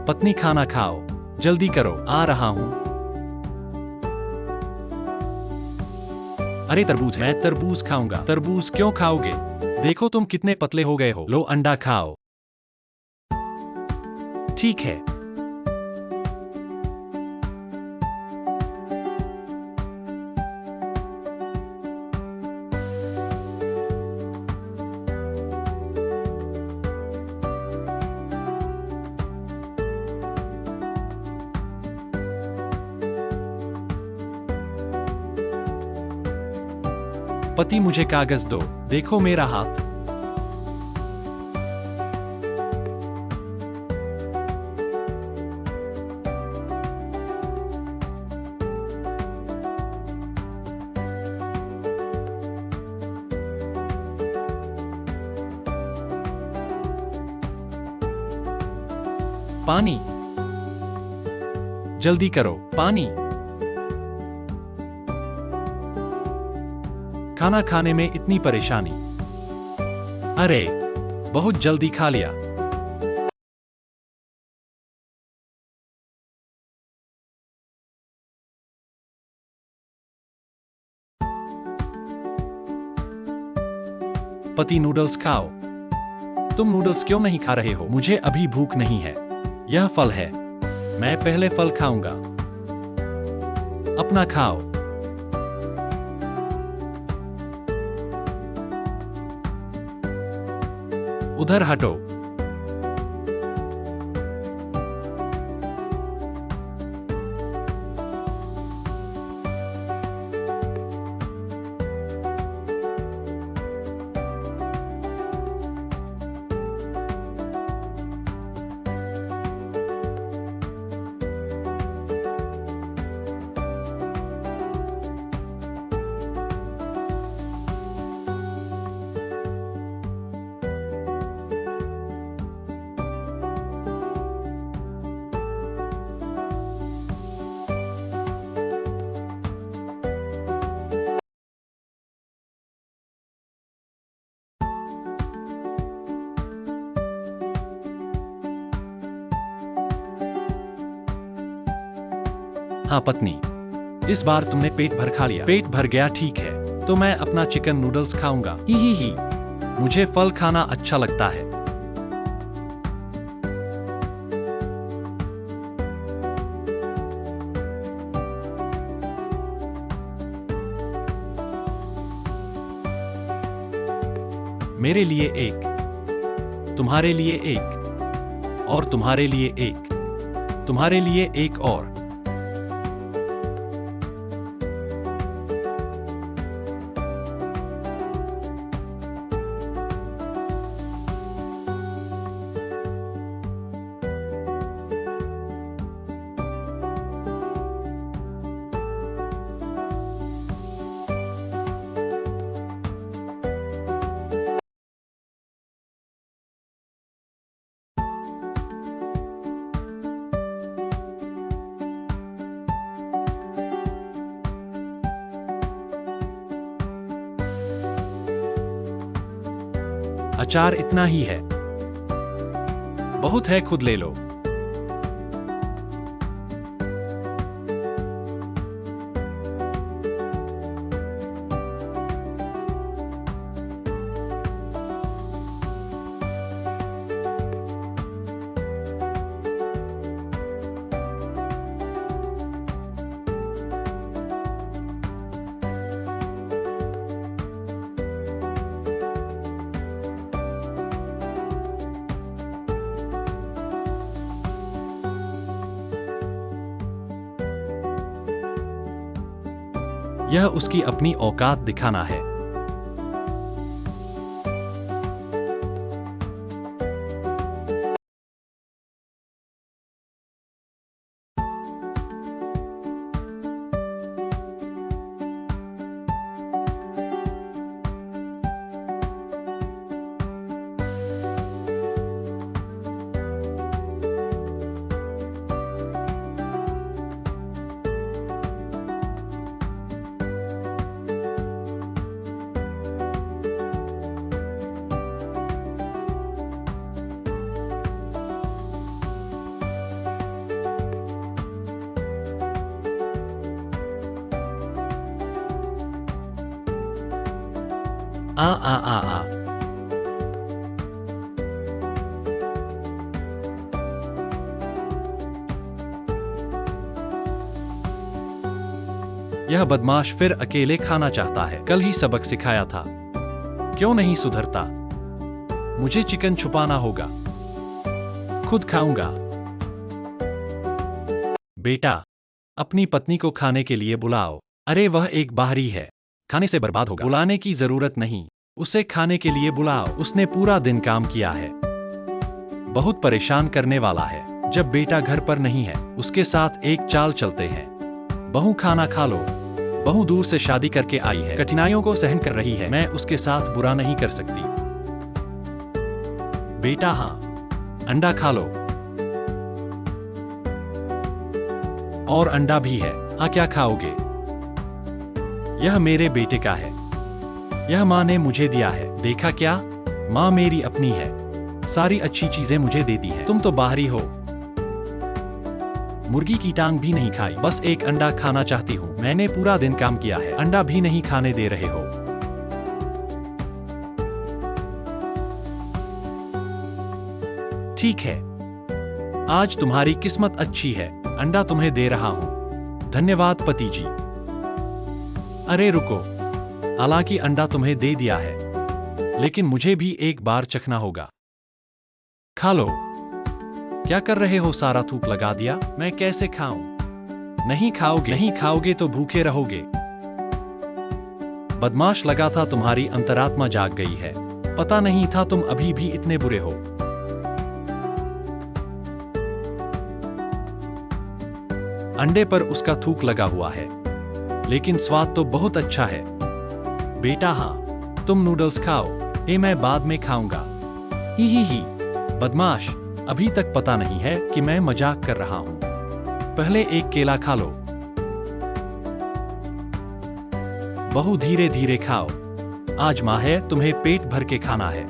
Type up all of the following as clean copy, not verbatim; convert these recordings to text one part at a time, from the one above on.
पत्नी खाना खाओ, जल्दी करो, आ रहा हूं। अरे तरबूज, मैं तरबूज खाऊंगा। तरबूज क्यों खाओगे? देखो तुम कितने पतले हो गए हो। लो अंडा खाओ। ठीक है। पति मुझे कागज दो, देखो मेरा हाथ। पानी, जल्दी करो, पानी। खाना खाने में इतनी परेशानी। अरे, बहुत जल्दी खा लिया। पति नूडल्स खाओ। तुम नूडल्स क्यों नहीं खा रहे हो? मुझे अभी भूख नहीं है। यह फल है, मैं पहले फल खाऊंगा। अपना खाओ। उधर हटो। हाँ पत्नी, इस बार तुमने पेट भर खा लिया। पेट भर गया, ठीक है, तो मैं अपना चिकन नूडल्स खाऊंगा। ही। मुझे फल खाना अच्छा लगता है। मेरे लिए एक, तुम्हारे लिए एक, और तुम्हारे लिए एक, तुम्हारे लिए एक और। अचार इतना ही है, बहुत है, खुद ले लो। यह उसकी अपनी औकात दिखाना है। आ आ आ आ। यह बदमाश फिर अकेले खाना चाहता है। कल ही सबक सिखाया था, क्यों नहीं सुधरता? मुझे चिकन छुपाना होगा, खुद खाऊंगा। बेटा, अपनी पत्नी को खाने के लिए बुलाओ। अरे वह एक बाहरी है, खाने से बर्बाद होगा। बुलाने की जरूरत नहीं, उसे खाने के लिए बुलाओ। उसने पूरा दिन काम किया है, बहुत परेशान करने वाला है। जब बेटा घर पर नहीं है, उसके साथ एक चाल चलते हैं। बहू खाना खा लो। बहू दूर से शादी करके आई है, कठिनाइयों को सहन कर रही है। मैं उसके साथ बुरा नहीं कर सकती। बेटा हाँ, अंडा खा लो। और अंडा भी है। हाँ, क्या खाओगे? यह मेरे बेटे का है, यह माँ ने मुझे दिया है। देखा क्या, माँ मेरी अपनी है, सारी अच्छी चीजें मुझे देती है। तुम तो बाहरी हो, मुर्गी की टांग भी नहीं खाई, बस एक अंडा खाना चाहती हूँ। मैंने पूरा दिन काम किया है, अंडा भी नहीं खाने दे रहे हो। ठीक है, आज तुम्हारी किस्मत अच्छी है, अंडा तुम्हें दे रहा हूँ। धन्यवाद पति जी। अरे रुको, हालांकि अंडा तुम्हें दे दिया है, लेकिन मुझे भी एक बार चखना होगा। खा लो। क्या कर रहे हो? सारा थूक लगा दिया। मैं कैसे खाऊं? नहीं खाओगे, नहीं खाओगे तो भूखे रहोगे। बदमाश, लगा था तुम्हारी अंतरात्मा जाग गई है। पता नहीं था तुम अभी भी इतने बुरे हो। अंडे पर उसका थूक लगा हुआ है, लेकिन स्वाद तो बहुत अच्छा है। बेटा हाँ, तुम नूडल्स खाओ, मैं बाद में खाऊंगा। ही। बदमाश, अभी तक पता नहीं है कि मैं मजाक कर रहा हूं। पहले एक केला खा लो। बहू धीरे धीरे खाओ, आज माँ है, तुम्हें पेट भर के खाना है।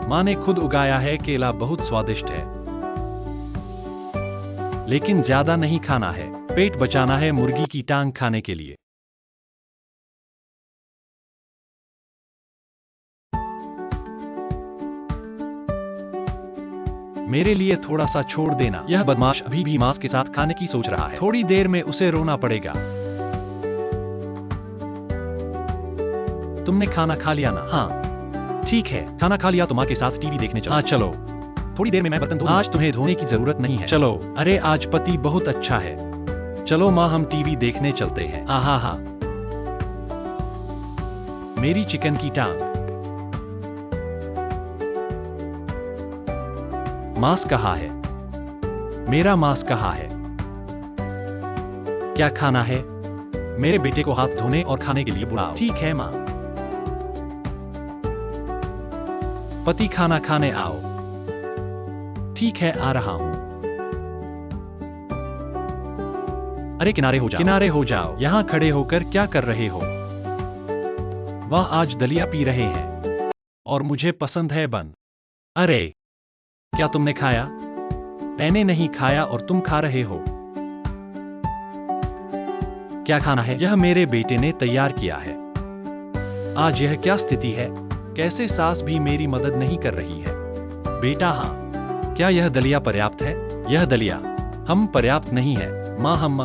माँ ने खुद उगाया है केला, बहुत स्वादिष्ट है, लेकिन ज्यादा नहीं खाना है, पेट बचाना है मुर्गी की टांग खाने के लिए। मेरे लिए थोड़ा सा छोड़ देना। यह बदमाश अभी भी मांस के साथ खाने की सोच रहा है, थोड़ी देर में उसे रोना पड़ेगा। तुमने खाना खा लिया ना? हाँ ठीक है, खाना खा लिया तो माँ के साथ टीवी देखने चलो। हाँ चलो, थोड़ी देर में मैं बर्तन धोऊंगा। आज तुम्हें धोने की जरूरत नहीं है, चलो। अरे आज पति बहुत अच्छा है, चलो माँ हम टीवी देखने चलते हैं। हाँ। मेरी चिकन की टांग। मांस कहाँ है? मेरा मांस कहाँ है? क्या खाना है? मेरे बेटे को हाथ धोने और खाने के लिए बुलाओ। ठीक है माँ। पति खाना खाने आओ। ठीक है, आ रहा हूं। अरे किनारे हो जाओ, किनारे हो जाओ। यहां खड़े होकर क्या कर रहे हो? वह आज दलिया पी रहे हैं और मुझे पसंद है बन। अरे क्या तुमने खाया? मैंने नहीं खाया और तुम खा रहे हो। क्या खाना है? यह मेरे बेटे ने तैयार किया है। आज यह क्या स्थिति है? कैसे सास भी मेरी मदद नहीं कर रही है? बेटा हाँ, क्या यह दलिया पर्याप्त है? यह दलिया हम पर्याप्त नहीं है। माँ हम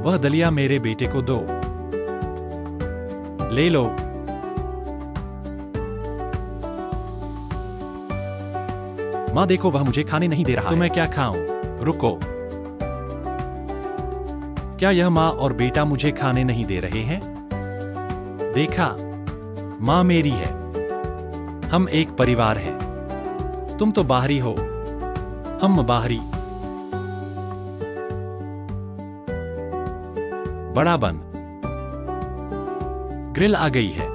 वह दलिया मेरे बेटे को दो। ले लो। माँ देखो, वह मुझे खाने नहीं दे रहा। तो मैं क्या खाऊं? रुको, क्या यह माँ और बेटा मुझे खाने नहीं दे रहे हैं? देखा, माँ मेरी है, हम एक परिवार हैं। तुम तो बाहरी हो, हम बाहरी। बड़ा बन। ग्रिल आ गई है।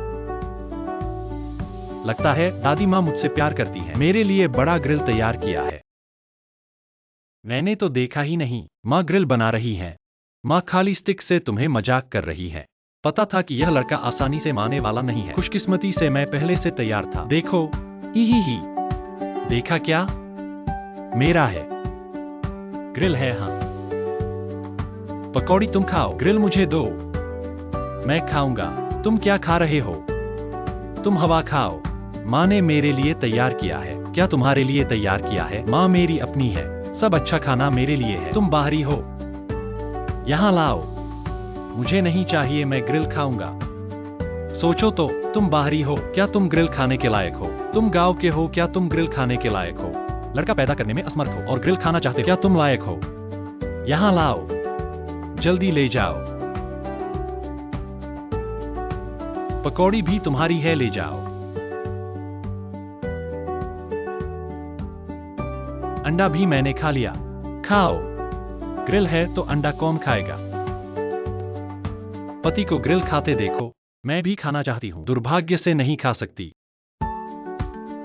लगता है दादी माँ मुझसे प्यार करती है, मेरे लिए बड़ा ग्रिल तैयार किया है। मैंने तो देखा ही नहीं। माँ ग्रिल बना रही हैं। माँ खाली स्टिक से तुम्हें मजाक कर रही है। पता था कि यह लड़का आसानी से मानने वाला नहीं है। खुशकिस्मती से मैं पहले से तैयार था। देखो, ही। देखा क्या? मेरा है। ग्रिल है हाँ। पकौड़ी तुम खाओ, ग्रिल मुझे दो। मैं खाऊंगा। तुम क्या खा रहे हो? तुम हवा खाओ। माँ ने मेरे लिए तैयार किया है। क्या तुम्हारे लिए तैयार किया है? माँ मेरी अपनी है, सब अच्छा खाना मेरे लिए है। तुम बाहरी हो, यहाँ लाओ। मुझे नहीं चाहिए, मैं ग्रिल खाऊंगा। सोचो तो, तुम बाहरी हो, क्या तुम ग्रिल खाने के लायक हो? तुम गांव के हो, क्या तुम ग्रिल खाने के लायक हो? लड़का पैदा करने में असमर्थ हो और ग्रिल खाना चाहते हो, क्या तुम लायक हो? यहाँ लाओ, जल्दी ले जाओ। पकौड़ी भी तुम्हारी है, ले जाओ। अंडा भी मैंने खा लिया, खाओ। ग्रिल है तो अंडा कौन खाएगा? पति को ग्रिल खाते देखो, मैं भी खाना चाहती हूं, दुर्भाग्य से नहीं खा सकती।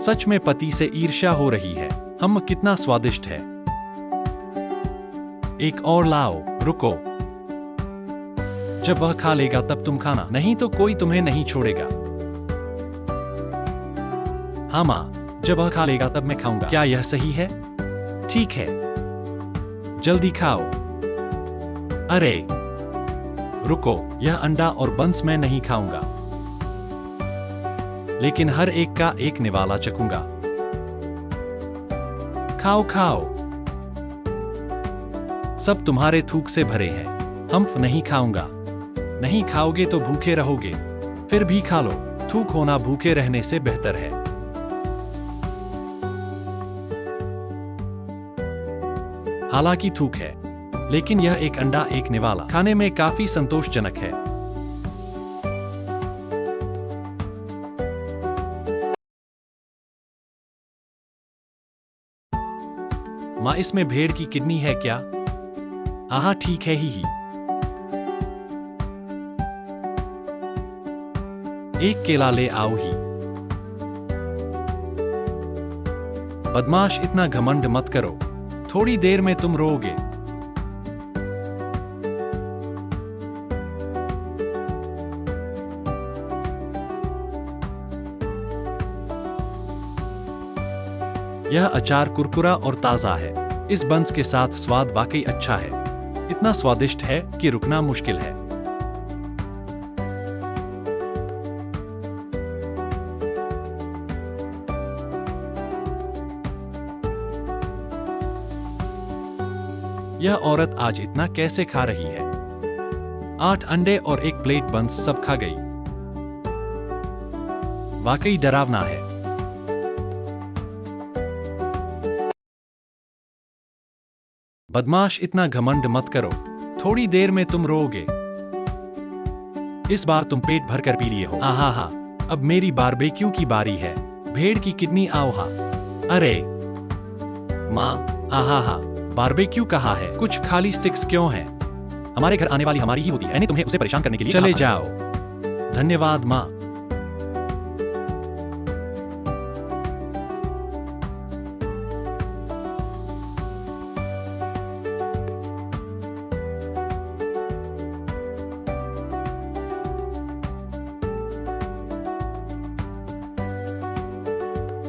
सच में पति से ईर्ष्या हो रही है। हम कितना स्वादिष्ट है। एक और लाओ, रुको। जब वह खा लेगा तब तुम खाना, नहीं तो कोई तुम्हें नहीं छोड़ेगा। हाँ माँ, जब वह खा लेगा तब मैं खाऊंगा। क्या यह सही है? ठीक है, जल्दी खाओ। अरे रुको, यह अंडा और बंस मैं नहीं खाऊंगा, लेकिन हर एक का एक निवाला चखूंगा। खाओ खाओ, सब तुम्हारे थूक से भरे हैं। हम नहीं खाऊंगा। नहीं खाओगे तो भूखे रहोगे, फिर भी खा लो। थूक होना भूखे रहने से बेहतर है। हालांकि थूक है, लेकिन यह एक अंडा एक निवाला खाने में काफी संतोषजनक है। माँ, इसमें भेड़ की किडनी है क्या? हाँ ठीक है ही। एक केला ले आओ ही। बदमाश, इतना घमंड मत करो, थोड़ी देर में तुम रोओगे। यह अचार कुरकुरा और ताजा है। इस बंस के साथ स्वाद वाकई अच्छा है, इतना स्वादिष्ट है कि रुकना मुश्किल है। यह औरत आज इतना कैसे खा रही है? 8 अंडे और एक प्लेट बंस सब खा गई। वाकई डरावना है। बदमाश, इतना घमंड मत करो, थोड़ी देर में तुम रोओगे। इस बार तुम पेट भर कर पी लिए हो। हा, अब मेरी बारबेक्यू की बारी है। भेड़ की किडनी आओ। हा। अरे माँ, हा, बारबेक्यू कहाँ है? कुछ खाली स्टिक्स क्यों हैं? हमारे घर आने वाली हमारी ही होती है, मैंने तुम्हें उसे परेशान करने के लिए चले जाओ। धन्यवाद माँ।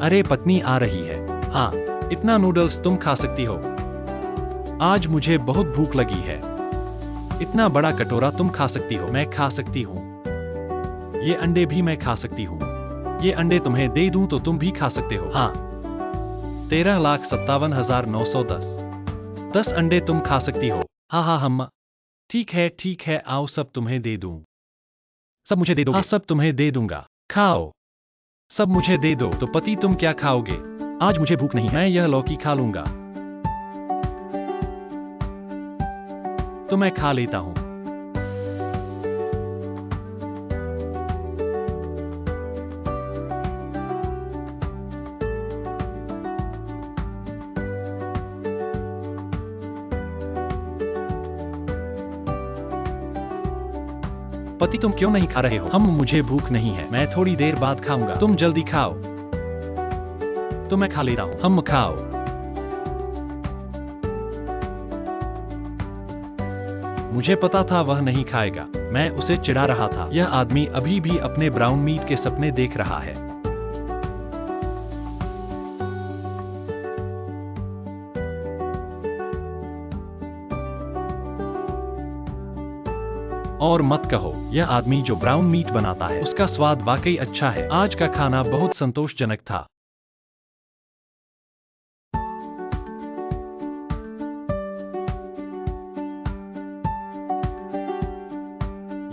अरे पत्नी आ रही है। हाँ, इतना नूडल्स तुम खा सकती हो। आज मुझे बहुत भूख लगी है। इतना बड़ा कटोरा तुम खा सकती हो। मैं खा सकती हूँ। ये अंडे भी मैं खा सकती हूँ। ये अंडे तुम्हें दे दूं तो तुम भी खा सकते हो। हाँ, 13,57,910। 10 अंडे तुम खा सकती हो। हाँ हम। ठीक है, आओ सब तुम्हें दे दूं। सब मुझे दे दोगे? हाँ, सब तुम्हें दे दूंगा। खाओ, सब मुझे दे दो। तो पति, तुम क्या खाओगे? आज मुझे भूख नहीं है, मैं यह लौकी खा लूंगा। तो मैं खा लेता हूं। पति, तुम क्यों नहीं खा रहे हो? मुझे भूख नहीं है, मैं थोड़ी देर बाद खाऊंगा। तुम जल्दी खाओ। तो मैं खा लेता हूं। हम खाओ। मुझे पता था वह नहीं खाएगा, मैं उसे चिढ़ा रहा था। यह आदमी अभी भी अपने ब्राउन मीट के सपने देख रहा है। और मत कहो, यह आदमी जो ब्राउन मीट बनाता है उसका स्वाद वाकई अच्छा है। आज का खाना बहुत संतोषजनक था।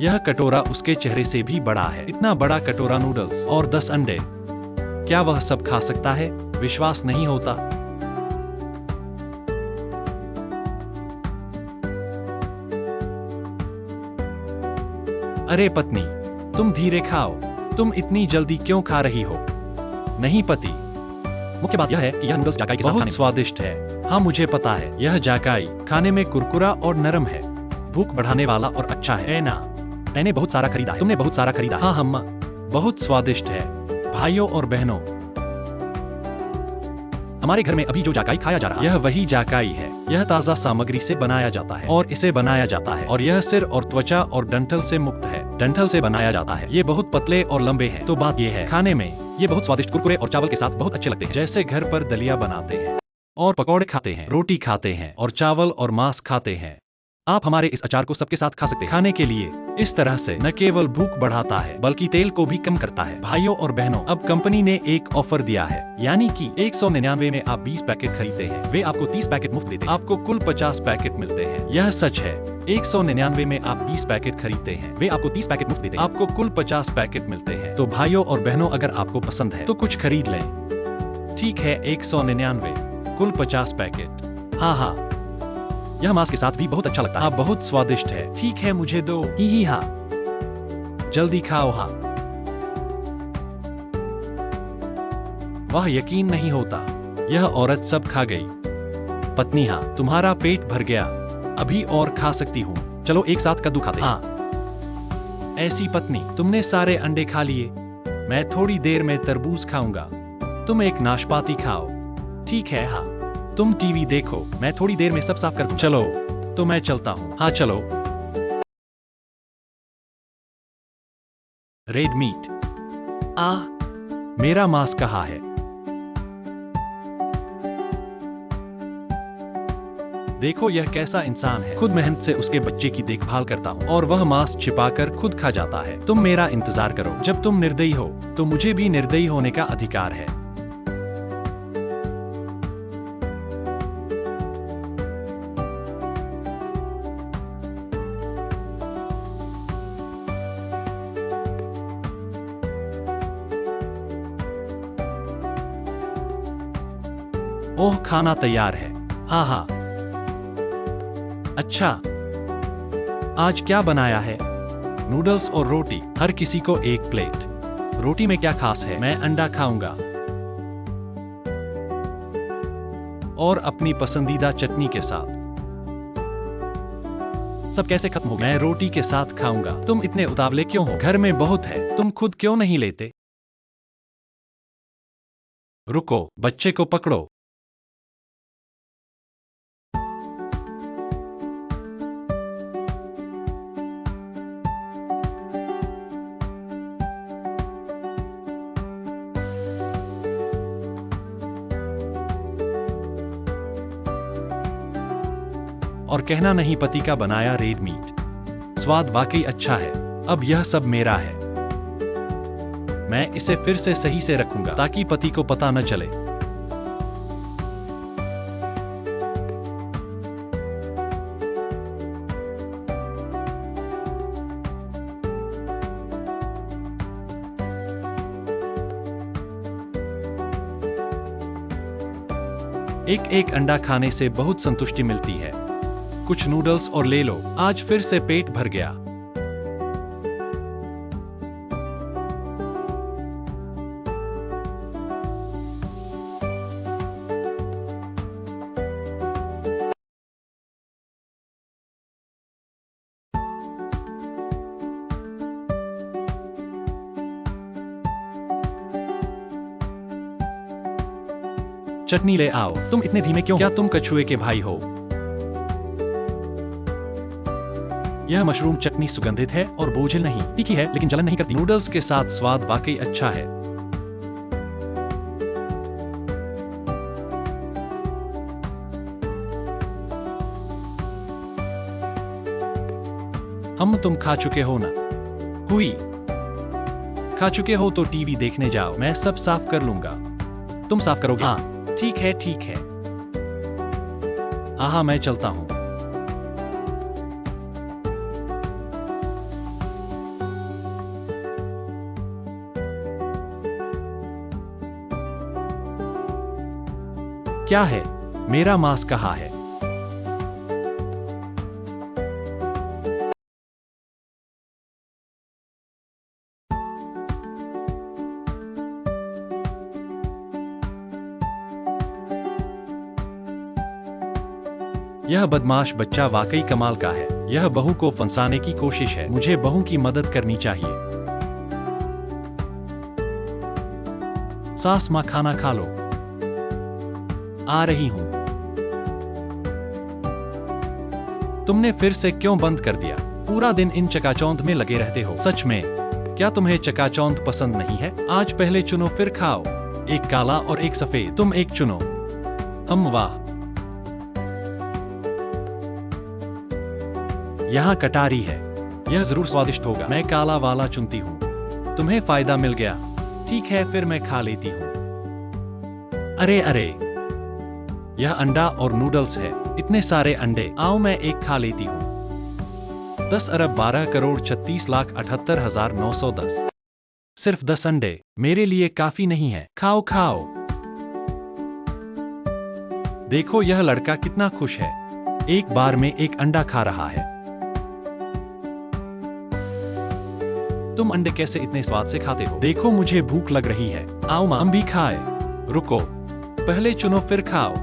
यह कटोरा उसके चेहरे से भी बड़ा है। इतना बड़ा कटोरा नूडल्स और 10 अंडे, क्या वह सब खा सकता है? विश्वास नहीं होता। अरे पत्नी, तुम धीरे खाओ। तुम इतनी जल्दी क्यों खा रही हो? नहीं पति, मुख्य बात यह है कि यह नूडल्स जाकाई के साथ बहुत स्वादिष्ट है। हाँ मुझे पता है, यह जाकाई खाने में कुरकुरा और नरम है, भूख बढ़ाने वाला और अच्छा है ना? मैंने बहुत सारा खरीदा है। तुमने बहुत सारा खरीदा? हाँ अम्मा, बहुत स्वादिष्ट है। भाइयों और बहनों, हमारे घर में अभी जो जाकाई खाया जा रहा है यह वही जाकाई है। यह ताज़ा सामग्री से बनाया जाता है और इसे बनाया जाता है, और यह सिर और त्वचा और डंठल से मुक्त है। डंठल से बनाया जाता है। ये बहुत पतले और लंबे हैं। तो बात ये है, खाने में ये बहुत स्वादिष्ट कुरकुरे और चावल के साथ बहुत अच्छे लगते हैं। जैसे घर पर दलिया बनाते हैं और पकौड़े खाते हैं, रोटी खाते हैं और चावल और मांस खाते हैं। आप हमारे इस अचार को सबके साथ खा सकते हैं। खाने के लिए इस तरह से न केवल भूख बढ़ाता है बल्कि तेल को भी कम करता है। भाइयों और बहनों, अब कंपनी ने एक ऑफर दिया है, यानी कि 199 में आप 20 पैकेट खरीदते हैं, वे आपको 30 पैकेट मुफ्त देते हैं। आपको कुल 50 पैकेट मिलते हैं। यह सच है, 199 में आप 20 पैकेट खरीदते हैं, वे आपको 30 पैकेट मुफ्त देते हैं। आपको कुल 50 पैकेट मिलते हैं। तो भाइयों और बहनों, अगर आपको पसंद है तो कुछ खरीद लें। ठीक है, 199 कुल 50 पैकेट। हाँ, यह मांस के साथ भी बहुत अच्छा लगता है। बहुत स्वादिष्ट है। ठीक है, मुझे दो। ही हाँ, जल्दी खाओ। हाँ, वाह, यकीन नहीं होता, यह औरत सब खा गई। पत्नी, हाँ, तुम्हारा पेट भर गया, अभी और खा सकती हूँ। चलो एक साथ कद्दू खाते हैं। हाँ। ऐसी पत्नी, तुमने सारे अंडे खा लिए, मैं थोड़ी देर में तरबूज खाऊंगा, तुम एक नाशपाती खाओ। ठीक है, हाँ, तुम टीवी देखो, मैं थोड़ी देर में सब साफ कर दूं। चलो, तो मैं चलता हूँ। हाँ चलो। रेड मीट, मेरा मांस कहाँ है? देखो यह कैसा इंसान है, खुद मेहनत से उसके बच्चे की देखभाल करता हूँ और वह मांस छिपाकर खुद खा जाता है। तुम मेरा इंतजार करो, जब तुम निर्दयी हो तो मुझे भी निर्दयी होने का अधिकार है। ओह, खाना तैयार है। हाँ, अच्छा, आज क्या बनाया है? नूडल्स और रोटी, हर किसी को एक प्लेट। रोटी में क्या खास है? मैं अंडा खाऊंगा और अपनी पसंदीदा चटनी के साथ। सब कैसे खत्म हो गया? मैं रोटी के साथ खाऊंगा। तुम इतने उतावले क्यों हो? घर में बहुत है, तुम खुद क्यों नहीं लेते? रुको, बच्चे को पकड़ो। और कहना नहीं, पति का बनाया रेड मीट स्वाद वाकई अच्छा है। अब यह सब मेरा है। मैं इसे फिर से सही से रखूंगा ताकि पति को पता न चले। एक एक अंडा खाने से बहुत संतुष्टि मिलती है। कुछ नूडल्स और ले लो, आज फिर से पेट भर गया। चटनी ले आओ। तुम इतने धीमे क्यों? क्या तुम कछुए के भाई हो? यह मशरूम चटनी सुगंधित है और बोझिल नहीं, तीखी है लेकिन जलन नहीं करती। नूडल्स के साथ स्वाद वाकई अच्छा है। हम तुम खा चुके हो ना? हुई। खा चुके हो तो टीवी देखने जाओ, मैं सब साफ कर लूंगा। तुम साफ करोगे? हाँ ठीक है ठीक है। हाँ मैं चलता हूं। क्या है? मेरा मास्क कहाँ है? यह बदमाश बच्चा वाकई कमाल का है। यह बहू को फंसाने की कोशिश है। मुझे बहू की मदद करनी चाहिए। सास माँ खाना खा लो। आ रही हूं। तुमने फिर से क्यों बंद कर दिया? पूरा दिन इन चकाचौंध में लगे रहते हो। सच में? क्या तुम्हें चकाचौंध पसंद नहीं है? आज पहले चुनो फिर खाओ। एक काला और एक सफेद। तुम एक चुनो। वाह। यहाँ कटारी है। यह जरूर स्वादिष्ट होगा। मैं काला वाला चुनती हूँ। तुम्हें फायदा मिल गया। ठीक है फिर मैं खा लेती हूँ। अरे अरे, यह अंडा और नूडल्स है। इतने सारे अंडे। आओ मैं एक खा लेती हूँ। 10 अरब 12 करोड़ 36,78,910। सिर्फ 10 अंडे मेरे लिए काफी नहीं है। खाओ खाओ। देखो यह लड़का कितना खुश है। एक बार में एक अंडा खा रहा है। तुम अंडे कैसे इतने स्वाद से खाते हो? देखो मुझे भूख लग रही है। आओ मां हम भी खाए। रुको, पहले चुनो फिर खाओ।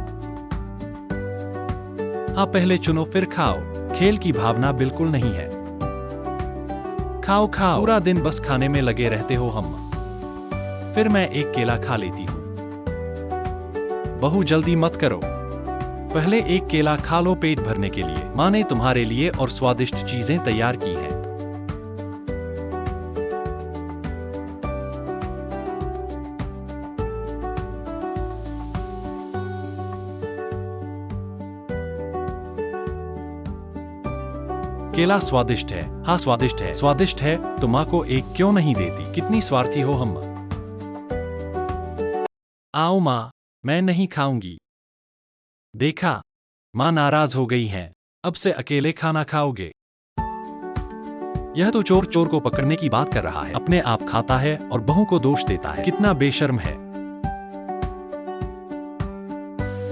हाँ पहले चुनो फिर खाओ। खेल की भावना बिल्कुल नहीं है। खाओ खाओ। पूरा दिन बस खाने में लगे रहते हो हम। फिर मैं एक केला खा लेती हूँ। बहू जल्दी मत करो। पहले एक केला खा लो पेट भरने के लिए। माँ ने तुम्हारे लिए और स्वादिष्ट चीजें तैयार की हैं। केला स्वादिष्ट है। हाँ स्वादिष्ट है। स्वादिष्ट है तो माँ को एक क्यों नहीं देती? कितनी स्वार्थी हो हम। आओ माँ, मैं नहीं खाऊंगी। देखा, माँ नाराज हो गई हैं। अब से अकेले खाना खाओगे। यह तो चोर चोर को पकड़ने की बात कर रहा है। अपने आप खाता है और बहू को दोष देता है। कितना बेशर्म है।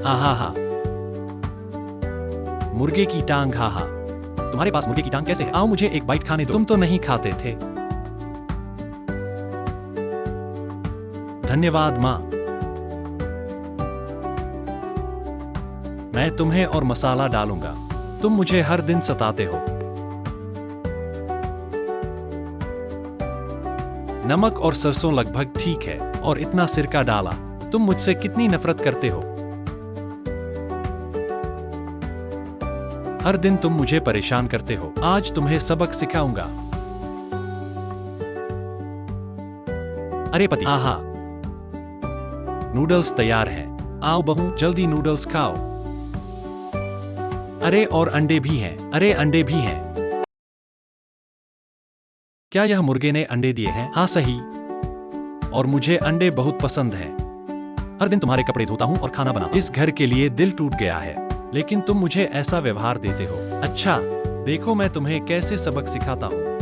हाँ हाँ हाँ। मुर्गे की टांग। हाँ हाँ। तुम्हारे पास मुर्गे की टांग कैसे है? आओ मुझे एक बाइट खाने दो। तुम तो नहीं खाते थे। धन्यवाद माँ। मैं तुम्हें और मसाला डालूंगा। तुम मुझे हर दिन सताते हो। नमक और सरसों लगभग ठीक है और इतना सिरका डाला। तुम मुझसे कितनी नफरत करते हो। हर दिन तुम मुझे परेशान करते हो। आज तुम्हें सबक सिखाऊंगा। अरे पति। आहा, नूडल्स तैयार हैं। आओ बहू जल्दी नूडल्स खाओ। अरे और अंडे भी हैं। अरे अंडे भी हैं। क्या यह मुर्गे ने अंडे दिए हैं? हाँ सही। और मुझे अंडे बहुत पसंद हैं। हर दिन तुम्हारे कपड़े धोता हूँ और खाना बनाता। इस घर के लिए दिल टूट गया है, लेकिन तुम मुझे ऐसा व्यवहार देते हो। अच्छा, देखो मैं तुम्हें कैसे सबक सिखाता हूँ।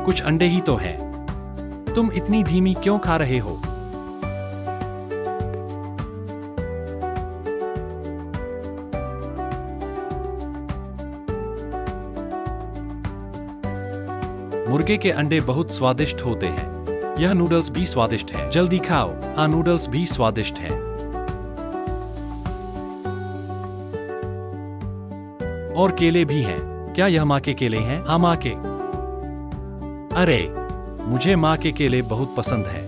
कुछ अंडे ही तो हैं। तुम इतनी धीमी क्यों खा रहे हो? मुर्गे के अंडे बहुत स्वादिष्ट होते हैं। यह नूडल्स भी स्वादिष्ट है। जल्दी खाओ। हाँ नूडल्स भी स्वादिष्ट है। और केले भी हैं। क्या यह माँ के केले हैं? हाँ माँ के। अरे, मुझे माँ के केले बहुत पसंद है।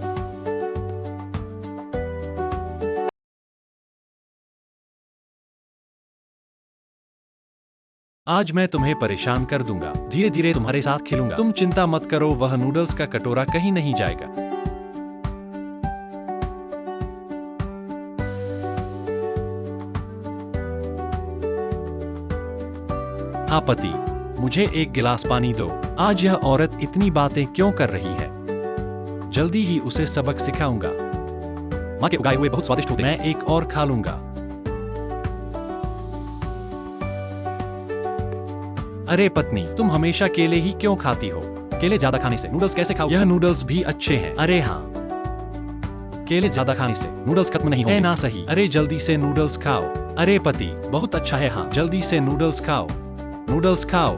आज मैं तुम्हें परेशान कर दूंगा। धीरे धीरे तुम्हारे साथ खेलूंगा। तुम चिंता मत करो, वह नूडल्स का कटोरा कहीं नहीं जाएगा। हाँ पति, मुझे एक गिलास पानी दो। आज यह औरत इतनी बातें क्यों कर रही है? जल्दी ही उसे सबक सिखाऊंगा। माँ के उगाए हुए बहुत स्वादिष्ट होते हैं, मैं एक और खा लूंगा। अरे पत्नी, तुम हमेशा केले ही क्यों खाती हो? केले ज्यादा खाने से नूडल्स कैसे खाओ? यह नूडल्स भी अच्छे हैं। अरे हाँ, केले ज्यादा खाने से नूडल्स खत्म नहीं होंगे। ना सही। अरे जल्दी से नूडल्स खाओ। अरे पति, बहुत अच्छा है। हाँ, जल्दी से नूडल्स खाओ। नूडल्स खाओ।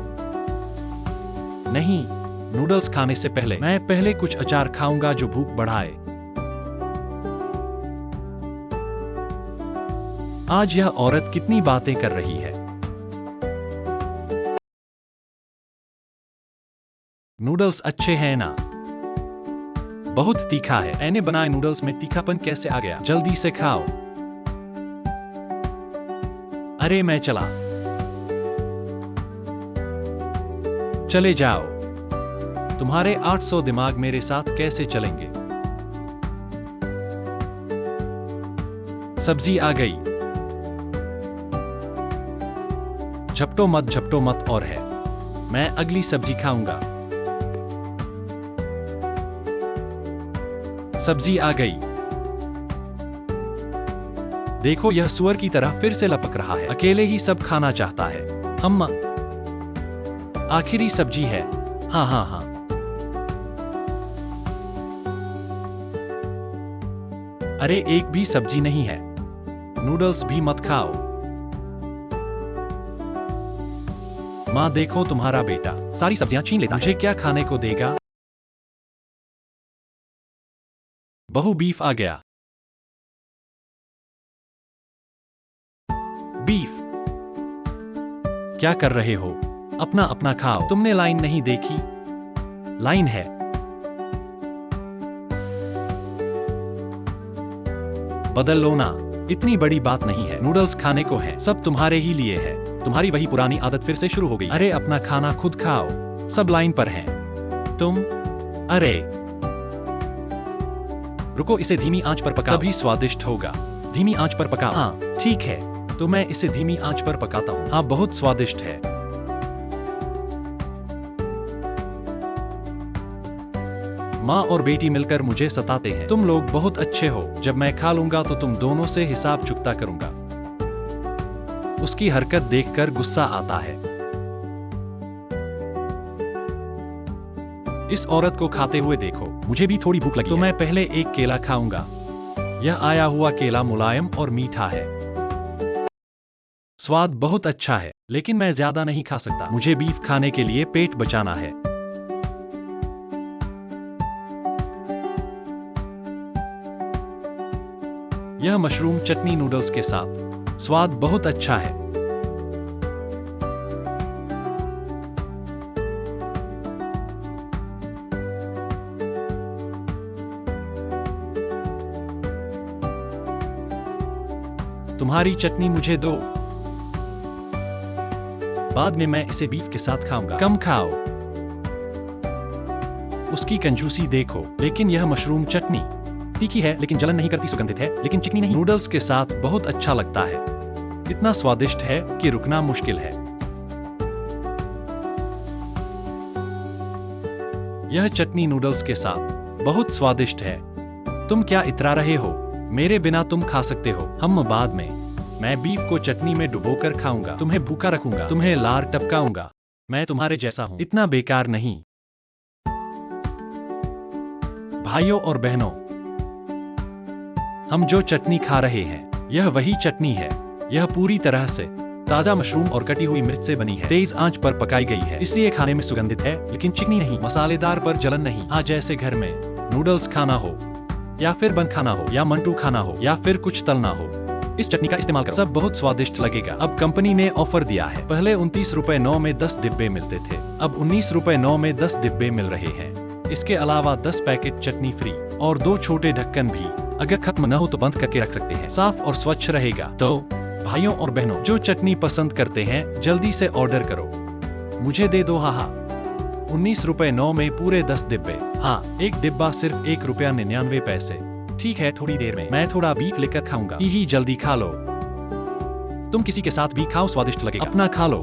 नहीं, नूडल्स खाने से पहले मैं पहले कुछ अचार खाऊंगा जो भूख बढ़ाए। आज यह औरत कितनी बातें कर रही है। नूडल्स अच्छे हैं ना? बहुत तीखा है। मैंने बनाए नूडल्स में तीखापन कैसे आ गया? जल्दी से खाओ। अरे मैं चला। चले जाओ। तुम्हारे 800 दिमाग मेरे साथ कैसे चलेंगे? सब्जी आ गई। झपटो मत और है। मैं अगली सब्जी खाऊंगा। सब्जी आ गई। देखो, यह सुअर की तरह फिर से लपक रहा है। अकेले ही सब खाना चाहता है। अम्मा, आखिरी सब्जी है। हाँ हाँ हाँ। अरे एक भी सब्जी नहीं है। नूडल्स भी मत खाओ। माँ देखो, तुम्हारा बेटा सारी सब्जियां छीन लेता है। मुझे क्या खाने को देगा? बहू, बीफ आ गया। बीफ। क्या कर रहे हो? अपना अपना खाओ। तुमने लाइन नहीं देखी? लाइन है। बदल लो ना, इतनी बड़ी बात नहीं है। नूडल्स खाने को है, सब तुम्हारे ही लिए है। तुम्हारी वही पुरानी आदत फिर से शुरू हो गई। अरे अपना खाना खुद खाओ, सब लाइन पर हैं। तुम, अरे रुको, इसे धीमी आंच पर पकाओ, तभी स्वादिष्ट होगा। धीमी आंच पर पकाओ। हाँ ठीक है, तो मैं इसे धीमी आंच पर पकाता हूँ। हाँ, बहुत स्वादिष्ट है। माँ और बेटी मिलकर मुझे सताते हैं। तुम लोग बहुत अच्छे हो। जब मैं खा लूंगा तो तुम दोनों से हिसाब चुकता करूंगा। उसकी हरकत देखकर गुस्सा आता है। इस औरत को खाते हुए देखो। मुझे भी थोड़ी भूख लगी तो मैं पहले एक केला खाऊंगा। यह आया हुआ केला मुलायम और मीठा है। स्वाद बहुत अच्छा है, लेकिन मैं ज्यादा नहीं खा सकता। मुझे बीफ खाने के लिए पेट बचाना है। यह मशरूम चटनी नूडल्स के साथ। स्वाद बहुत अच्छा है। तुम्हारी चटनी मुझे दो। बाद में मैं इसे बीफ के साथ खाऊंगा। कम खाओ। उसकी कंजूसी देखो। लेकिन यह मशरूम चटनी तीखी है, लेकिन जलन नहीं करती। सुगंधित है, लेकिन चिकनी नहीं। नूडल्स के साथ बहुत अच्छा लगता है। इतना स्वादिष्ट है कि रुकना मुश्किल है। यह चटनी नूडल्स के साथ बहुत स्वादिष्ट है। तुम क्या इतरा रहे हो? मेरे बिना तुम खा सकते हो। हम बाद में। मैं बीफ को चटनी में डुबोकर खाऊंगा। तुम्हें भूखा रखूंगा। तुम्हें लार टपकाऊंगा। मैं तुम्हारे जैसा हूं, इतना बेकार नहीं। भाइयों और बहनों, हम जो चटनी खा रहे हैं, यह वही चटनी है। यह पूरी तरह से ताजा मशरूम और कटी हुई मिर्च से बनी है। तेज आंच पर पकाई गई है, इसलिए खाने में सुगंधित है, लेकिन चिकनी नहीं। मसालेदार पर जलन नहीं। हाँ, जैसे घर में नूडल्स खाना हो, या फिर बन खाना हो, या मंटू खाना हो, या फिर कुछ तलना हो, इस चटनी का इस्तेमाल करो। सब बहुत स्वादिष्ट लगेगा। अब कंपनी ने ऑफर दिया है। पहले 29 रुपए 9 में 10 डिब्बे मिलते थे, अब 19 रुपए 9 में 10 डिब्बे मिल रहे हैं। इसके अलावा 10 पैकेट चटनी फ्री और 2 छोटे ढक्कन भी। अगर खत्म न हो तो बंद करके रख सकते हैं। साफ और स्वच्छ रहेगा। तो भाइयों और बहनों, जो चटनी पसंद करते हैं, जल्दी से ऑर्डर करो। मुझे दे दो। हाँ, 19 रुपए 9 में पूरे 10 डिब्बे। हाँ, एक डिब्बा सिर्फ 1 रुपया 99 पैसे। ठीक है, थोड़ी देर में मैं थोड़ा बीफ लेकर खाऊंगा। ही जल्दी खा लो। तुम किसी के साथ भी खाओ, स्वादिष्ट लगेगा। अपना खा लो।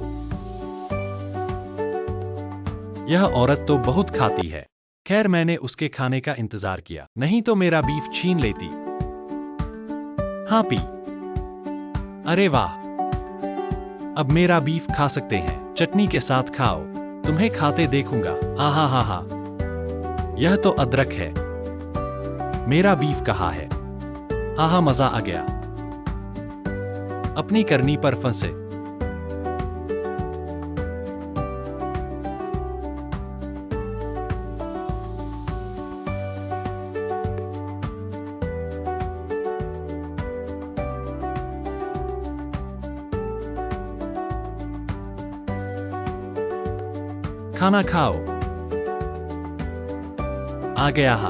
यह औरत तो बहुत खाती है। खैर मैंने उसके खाने का इंतजार किया, नहीं तो मेरा बीफ छीन लेती। हाँ पी। अरे वाह, अब मेरा बीफ खा सकते हैं, चटनी के साथ खाओ, तुम्हें खाते देखूंगा। आहा हा हा, यह तो अदरक है। मेरा बीफ कहाँ है? आहा मजा आ गया। अपनी करनी पर फंसे। खाना खाओ। आ गया हा।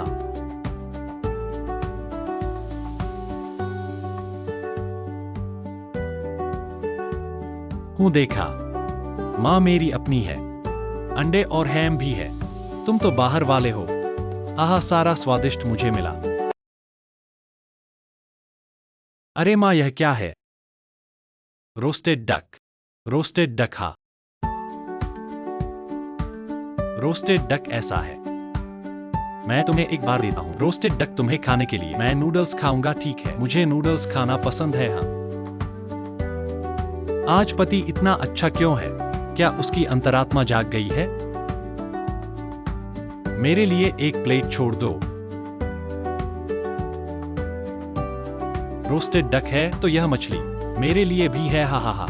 हूं देखा, मां मेरी अपनी है, अंडे और हैम भी है, तुम तो बाहर वाले हो। आहा सारा स्वादिष्ट मुझे मिला। अरे मां यह क्या है? Roasted duck. रोस्टेड डक हा। रोस्टेड डक ऐसा है। मैं तुम्हें एक बार देता हूं रोस्टेड डक तुम्हें खाने के लिए। मैं नूडल्स खाऊंगा, ठीक है? मुझे नूडल्स खाना पसंद है। हाँ। आज पति इतना अच्छा क्यों है? क्या उसकी अंतरात्मा जाग गई है? मेरे लिए एक प्लेट छोड़ दो। रोस्टेड डक है तो यह मछली मेरे लिए भी है। हा हा हा।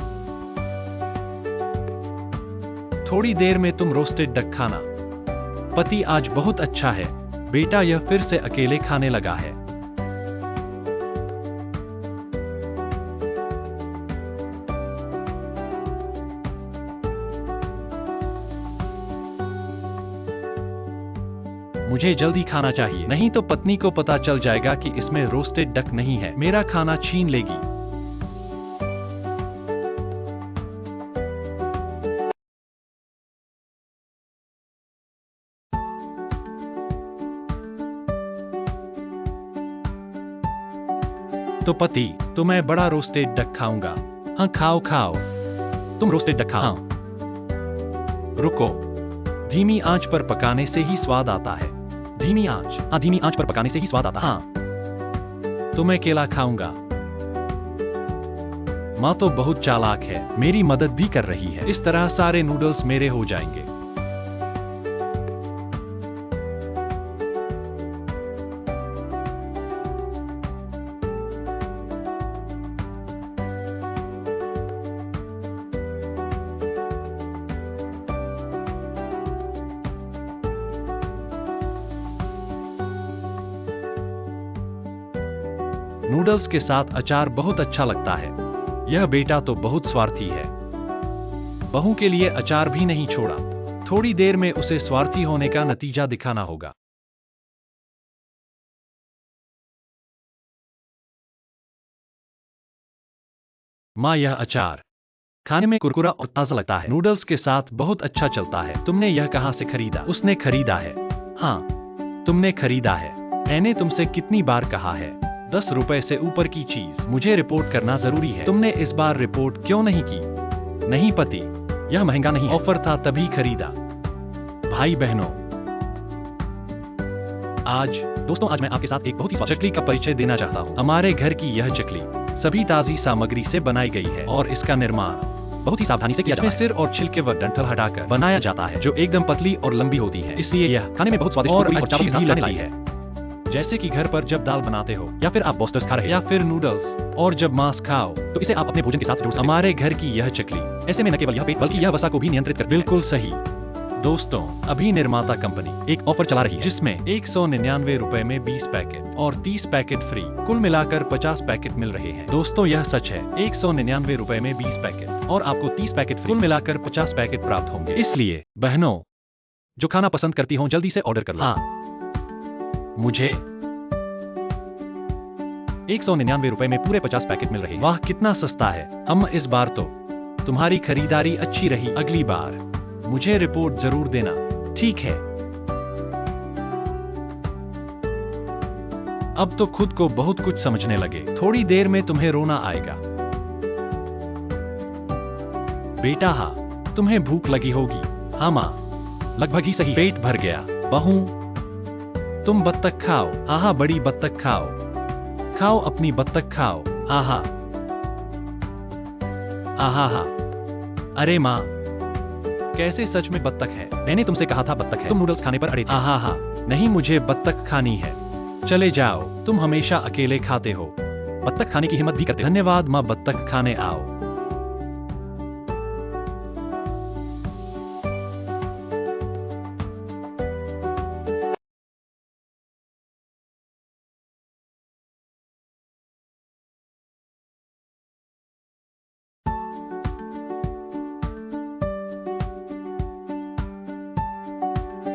थोड़ी देर में तुम रोस्टेड डक खाना। पति आज बहुत अच्छा है। बेटा यह फिर से अकेले खाने लगा है। मुझे जल्दी खाना चाहिए, नहीं तो पत्नी को पता चल जाएगा कि इसमें रोस्टेड डक नहीं है, मेरा खाना छीन लेगी। तो पति, तो मैं बड़ा रोस्टेड डक खाऊंगा। हाँ खाओ खाओ, तुम रोस्टेड डक खाओ। रुको, धीमी आंच पर पकाने से ही स्वाद आता है। धीमी आंच? हाँ धीमी आंच पर पकाने से ही स्वाद आता है। हाँ। तो मैं केला खाऊंगा। माँ तो बहुत चालाक है, मेरी मदद भी कर रही है। इस तरह सारे नूडल्स मेरे हो जाएंगे। नूडल्स के साथ अचार बहुत अच्छा लगता है। यह बेटा तो बहुत स्वार्थी है, बहू के लिए अचार भी नहीं छोड़ा। थोड़ी देर में उसे स्वार्थी होने का नतीजा दिखाना होगा। माँ यह अचार खाने में कुरकुरा और ताजा लगता है, नूडल्स के साथ बहुत अच्छा चलता है। तुमने यह कहाँ से खरीदा? उसने खरीदा है। हाँ तुमने खरीदा है। मैंने तुमसे कितनी बार कहा है, 10 रुपए से ऊपर की चीज मुझे रिपोर्ट करना जरूरी है। तुमने इस बार रिपोर्ट क्यों नहीं की? नहीं पति, यह महंगा नहीं, ऑफर था तभी खरीदा। भाई बहनों, दोस्तों आज मैं आपके साथ एक बहुत ही चकली का परिचय देना चाहता हूँ। हमारे घर की यह चकली सभी ताजी सामग्री से बनाई गई है और इसका निर्माण बहुत ही सावधानी से किया जाता है। इसमें सिर और छिलके व डंठल हटाकर बनाया जाता है, जो एकदम पतली और लंबी होती है। इसलिए यह खाने में बहुत स्वादिष्ट और अच्छी भी लगती है। जैसे कि घर पर जब दाल बनाते हो, या फिर आप बोस्टर्स खा रहे हैं, या फिर नूडल्स, और जब मांस खाओ तो इसे आप अपने भोजन के साथ जोड़ सकते हैं। हमारे घर की यह चकली ऐसे में न केवल यह पेट बल्कि यह वसा को भी नियंत्रित करती है। बिल्कुल सही दोस्तों, अभी निर्माता कंपनी एक ऑफर चला रही है जिसमें 199 रुपए में 20 पैकेट और 30 पैकेट फ्री, कुल मिलाकर 50 पैकेट मिल रहे हैं। दोस्तों यह सच है, 199 रुपए में 20 पैकेट और आपको 30 पैकेट फ्री, कुल मिलाकर 50 पैकेट प्राप्त होंगे। इसलिए बहनों जो खाना पसंद करती हो जल्दी से ऑर्डर कर लो। हाँ, मुझे 199 रुपए में पूरे 50 पैकेट मिल रहे हैं। वाह कितना सस्ता है। हम इस बार तो तुम्हारी खरीदारी अच्छी रही, अगली बार मुझे रिपोर्ट जरूर देना, ठीक है? अब तो खुद को बहुत कुछ समझने लगे, थोड़ी देर में तुम्हें रोना आएगा। बेटा हाँ, तुम्हें भूख लगी होगी। हाँ माँ, लगभग ही सही। पेट भर गया। बहू, तुम बत्तख खाओ। आहा, बड़ी बत्तख खाओ। खाओ अपनी बत्तख खाओ। आहा आहा हा। अरे माँ, कैसे सच में बत्तख है? मैंने तुमसे कहा था बत्तख है। तुम नूडल्स खाने पर अड़े थे। आहा हा। नहीं, मुझे बत्तख खानी है। चले जाओ, तुम हमेशा अकेले खाते हो। बत्तख खाने की हिम्मत भी करते। धन्यवाद माँ, बत्तख खाने आओ।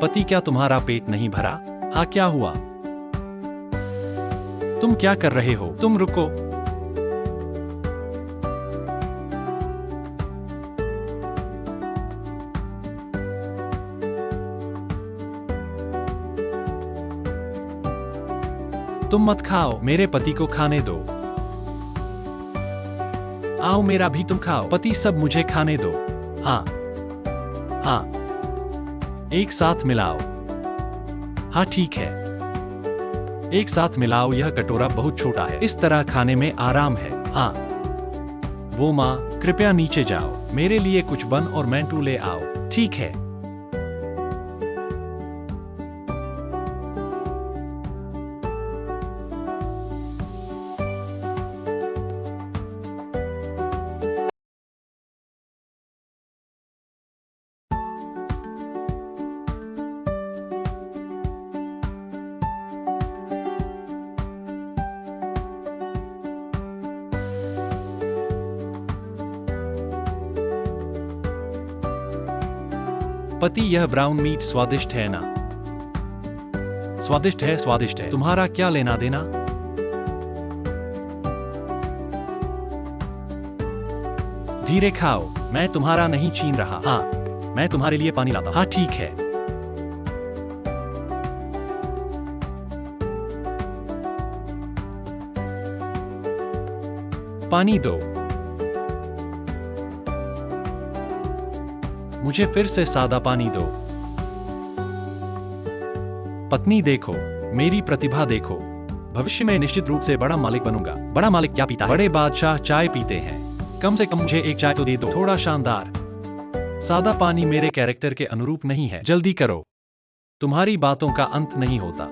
पति, क्या तुम्हारा पेट नहीं भरा? हाँ, क्या हुआ? तुम क्या कर रहे हो? तुम रुको। तुम मत खाओ, मेरे पति को खाने दो। आओ, मेरा भी तुम खाओ। पति, सब मुझे खाने दो। हाँ हाँ, एक साथ मिलाओ। हाँ ठीक है, एक साथ मिलाओ। यह कटोरा बहुत छोटा है, इस तरह खाने में आराम है। हाँ। वो माँ, कृपया नीचे जाओ, मेरे लिए कुछ बन और मैंटू ले आओ। ठीक है। पति, यह ब्राउन मीट स्वादिष्ट है ना? स्वादिष्ट है, स्वादिष्ट है। तुम्हारा क्या लेना देना? धीरे खाओ, मैं तुम्हारा नहीं छीन रहा। हाँ, मैं तुम्हारे लिए पानी लाता हूं। हाँ ठीक है। पानी दो। मुझे फिर से सादा पानी दो। पत्नी, देखो, मेरी प्रतिभा देखो। भविष्य में निश्चित रूप से बड़ा मालिक बनूंगा। बड़ा मालिक क्या पीता है? बड़े बादशाह चाय पीते हैं। कम से कम मुझे एक चाय तो दे दो। थोड़ा शानदार। सादा पानी मेरे कैरेक्टर के अनुरूप नहीं है। जल्दी करो, तुम्हारी बातों का अंत नहीं होता।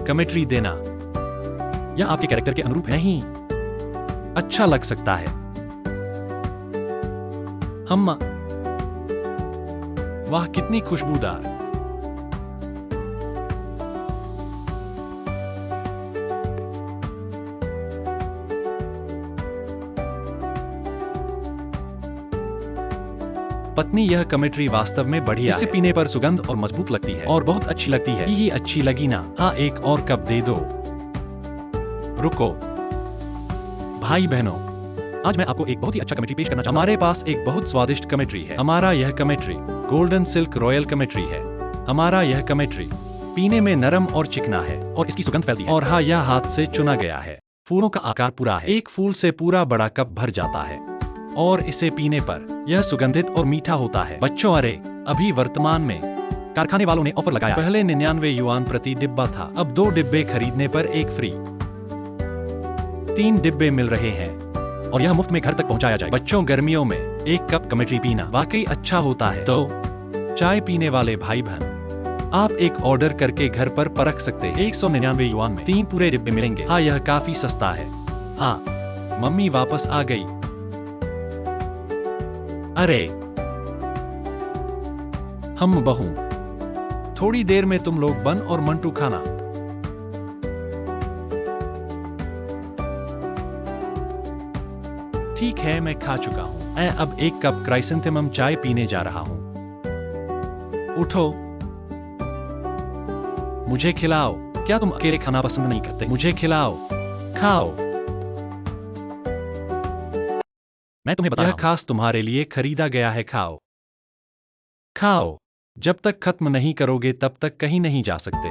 कमेंट्री देना। यह आपके कैरेक्टर के अनुरूप नहीं। अच्छा लग सकता है। हम, वाह कितनी खुशबूदार। पत्नी, यह कमेंट्री वास्तव में बढ़िया है। इसे पीने पर सुगंध और मजबूत लगती है और बहुत अच्छी लगती है। यही अच्छी लगी ना? हाँ, एक और कप दे दो। रुको भाई बहनों, आज मैं आपको एक बहुत ही अच्छा कमेंट्री पेश करना चाहूंगा। हमारे पास एक बहुत स्वादिष्ट कमेंट्री है। हमारा यह commentary golden silk royal commentary है। हमारा यह कमेंट्री पीने में नरम और चिकना है और इसकी सुगंध फैलती है। और हाँ, यह हाथ से चुना गया है। फूलों का आकार पूरा है। एक फूल से पूरा बड़ा कप भर जाता है और इसे पीने पर यह सुगंधित और मीठा होता है। बच्चों, अरे अभी वर्तमान में कारखाने वालों ने ऑफर लगाया। पहले 99 युआन प्रति डिब्बा था, अब 2 डिब्बे खरीदने पर एक फ्री। 3 डिब्बे मिल रहे हैं और यह मुफ्त में घर तक पहुंचाया जाए। बच्चों, गर्मियों में एक कप कमेंट्री पीना वाकई अच्छा होता है। तो चाय पीने वाले भाई बहन, आप एक ऑर्डर करके घर पर परख सकते हैं। 199 युआन में 3 पूरे डिब्बे मिलेंगे। हाँ, यह काफी सस्ता है। हाँ, मम्मी वापस आ गई। अरे हम बहू, थोड़ी देर में तुम लोग बन और मंटू खाना। ठीक है, मैं खा चुका हूं। मैं अब एक कप क्राइसेंथेमम चाय पीने जा रहा हूं। उठो, मुझे खिलाओ। क्या तुम अकेले खाना पसंद नहीं करते? मुझे खिलाओ। खाओ। मैं तुम्हें बता रहा हूं, खास तुम्हारे लिए खरीदा गया है। खाओ खाओ। जब तक खत्म नहीं करोगे तब तक कहीं नहीं जा सकते।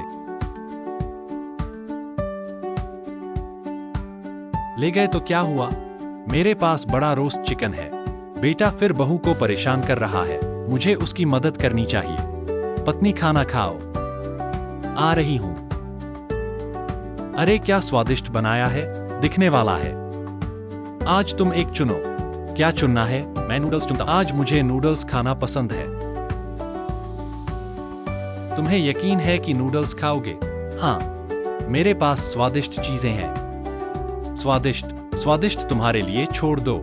ले गए तो क्या हुआ? मेरे पास बड़ा रोस्ट चिकन है। बेटा फिर बहू को परेशान कर रहा है। मुझे उसकी मदद करनी चाहिए। पत्नी खाना खाओ। आ रही हूं। अरे क्या स्वादिष्ट बनाया है, दिखने वाला है। आज तुम एक चुनो। क्या चुनना है? मैं नूडल्स चुनता हूं। आज मुझे नूडल्स खाना पसंद है। तुम्हें यकीन है कि नूडल्स खाओगे? हाँ, मेरे पास स्वादिष्ट चीजें हैं। स्वादिष्ट स्वादिष्ट तुम्हारे लिए छोड़ दो।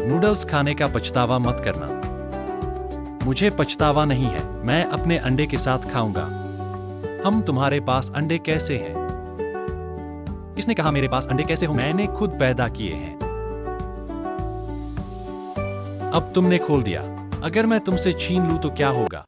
नूडल्स खाने का पछतावा मत करना। मुझे पछतावा नहीं है, मैं अपने अंडे के साथ खाऊंगा। हम तुम्हारे पास अंडे कैसे हैं? किसने कहा मेरे पास अंडे कैसे हो? मैंने खुद पैदा किए हैं। अब तुमने खोल दिया। अगर मैं तुमसे छीन लूं तो क्या होगा?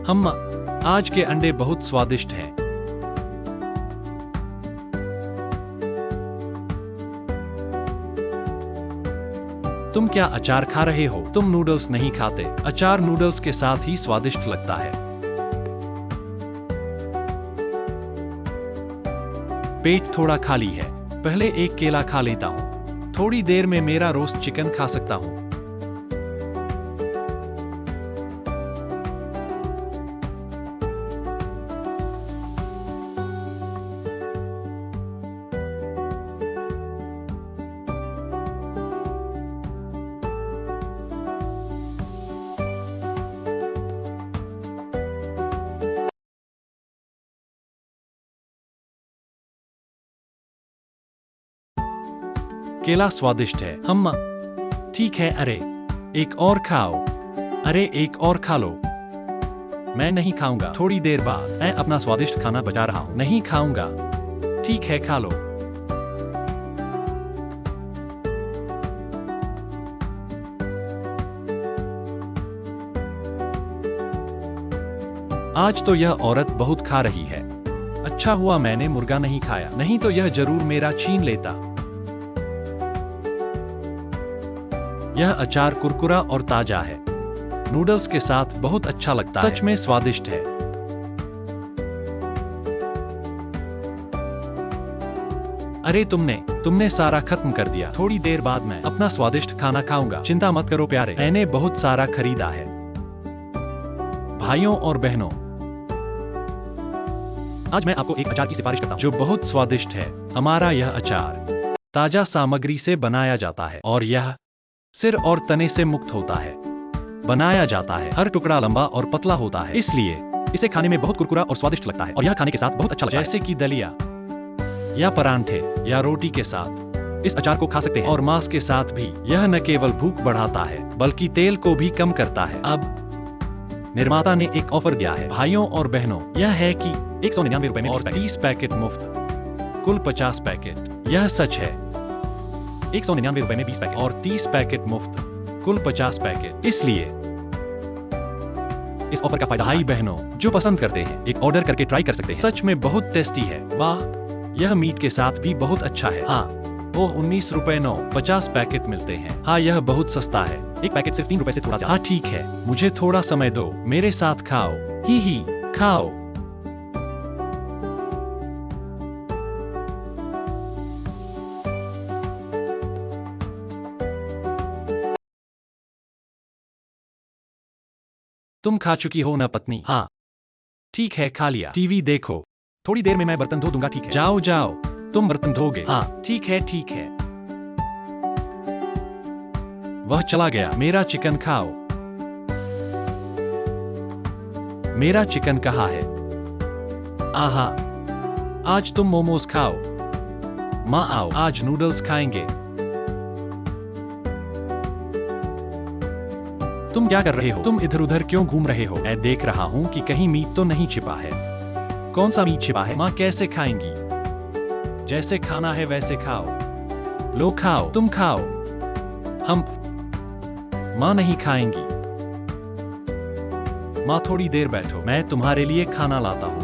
हम आज के अंडे बहुत स्वादिष्ट हैं। तुम क्या अचार खा रहे हो? तुम नूडल्स नहीं खाते। अचार नूडल्स के साथ ही स्वादिष्ट लगता है। पेट थोड़ा खाली है। पहले एक केला खा लेता हूं। थोड़ी देर में मेरा रोस्ट चिकन खा सकता हूं। केला स्वादिष्ट है। हम ठीक है। अरे एक और खाओ। अरे एक और खा लो। मैं नहीं खाऊंगा। थोड़ी देर बाद। मैं अपना स्वादिष्ट खाना बचा रहा हूं। नहीं खाऊंगा। ठीक है, खा लो। आज तो यह औरत बहुत खा रही है। अच्छा हुआ मैंने मुर्गा नहीं खाया, नहीं तो यह जरूर मेरा छीन लेता। यह अचार कुरकुरा और ताजा है। नूडल्स के साथ बहुत अच्छा लगता है। सच में स्वादिष्ट है। अरे तुमने सारा खत्म कर दिया। थोड़ी देर बाद मैं अपना स्वादिष्ट खाना खाऊंगा। चिंता मत करो प्यारे, मैंने बहुत सारा खरीदा है। भाइयों और बहनों, आज मैं आपको एक अचार की सिफारिश करता हूं जो बहुत स्वादिष्ट है। हमारा यह अचार ताजा सामग्री से बनाया जाता है और यह सिर और तने से मुक्त होता है। बनाया जाता है। हर टुकड़ा लंबा और पतला होता है, इसलिए इसे खाने में बहुत कुरकुरा और स्वादिष्ट लगता है और यह खाने के साथ बहुत अच्छा लगता है। जैसे कि दलिया या परांठे या रोटी के साथ इस अचार को खा सकते हैं और मांस के साथ भी। यह न केवल भूख बढ़ाता है बल्कि तेल को भी कम करता है। अब निर्माता ने एक ऑफर दिया है भाइयों और बहनों, यह है कि 199 रुपए में और 30 पैकेट मुफ्त, कुल 50 पैकेट। यह सच है। 199 रुपए में 20 पैकेट और 30 पैकेट मुफ्त, कुल 50 पैकेट। इसलिए इस ऑफर का फायदा भाई बहनों जो पसंद करते हैं एक ऑर्डर करके ट्राई कर सकते हैं। सच में बहुत टेस्टी है। वाह, यह मीट के साथ भी बहुत अच्छा है। हाँ, ओह 19 रुपए 9, 50 पैकेट मिलते हैं। हाँ, यह बहुत सस्ता है। एक पैकेट सिर्फ 3 रुपए से थोड़ा सा। हाँ ठीक है, मुझे थोड़ा समय दो। मेरे साथ खाओ। ही खाओ। तुम खा चुकी हो ना पत्नी? हाँ ठीक है, खा लिया। टीवी देखो। थोड़ी देर में मैं बर्तन धो दूंगा। ठीक है, जाओ जाओ, तुम बर्तन धोगे? हाँ ठीक है ठीक है। वह चला गया। मेरा चिकन खाओ। मेरा चिकन कहाँ है? आहा, आज तुम मोमोज खाओ। माँ आओ, आज नूडल्स खाएंगे। तुम क्या कर रहे हो? तुम इधर उधर क्यों घूम रहे हो? मैं देख रहा हूँ कि कहीं मीट तो नहीं छिपा है। कौन सा मीट छिपा है? माँ कैसे खाएंगी? जैसे खाना है वैसे खाओ। लो खाओ, तुम खाओ। हम माँ नहीं खाएंगी। माँ थोड़ी देर बैठो, मैं तुम्हारे लिए खाना लाता हूँ।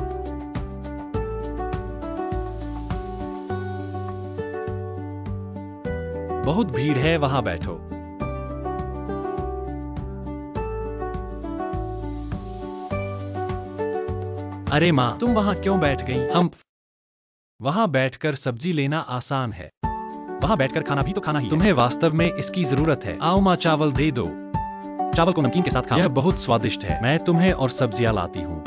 बहुत भीड़ है, वहां बैठो। अरे माँ, तुम वहां क्यों बैठ गई? हम वहां बैठकर सब्जी लेना आसान है। वहां बैठकर खाना भी तो खाना ही है। तुम्हें वास्तव में इसकी जरूरत है। आओ माँ, चावल दे दो। चावल को नमकीन के साथ खाओ, यह बहुत स्वादिष्ट है। मैं तुम्हें और सब्जियां लाती हूँ।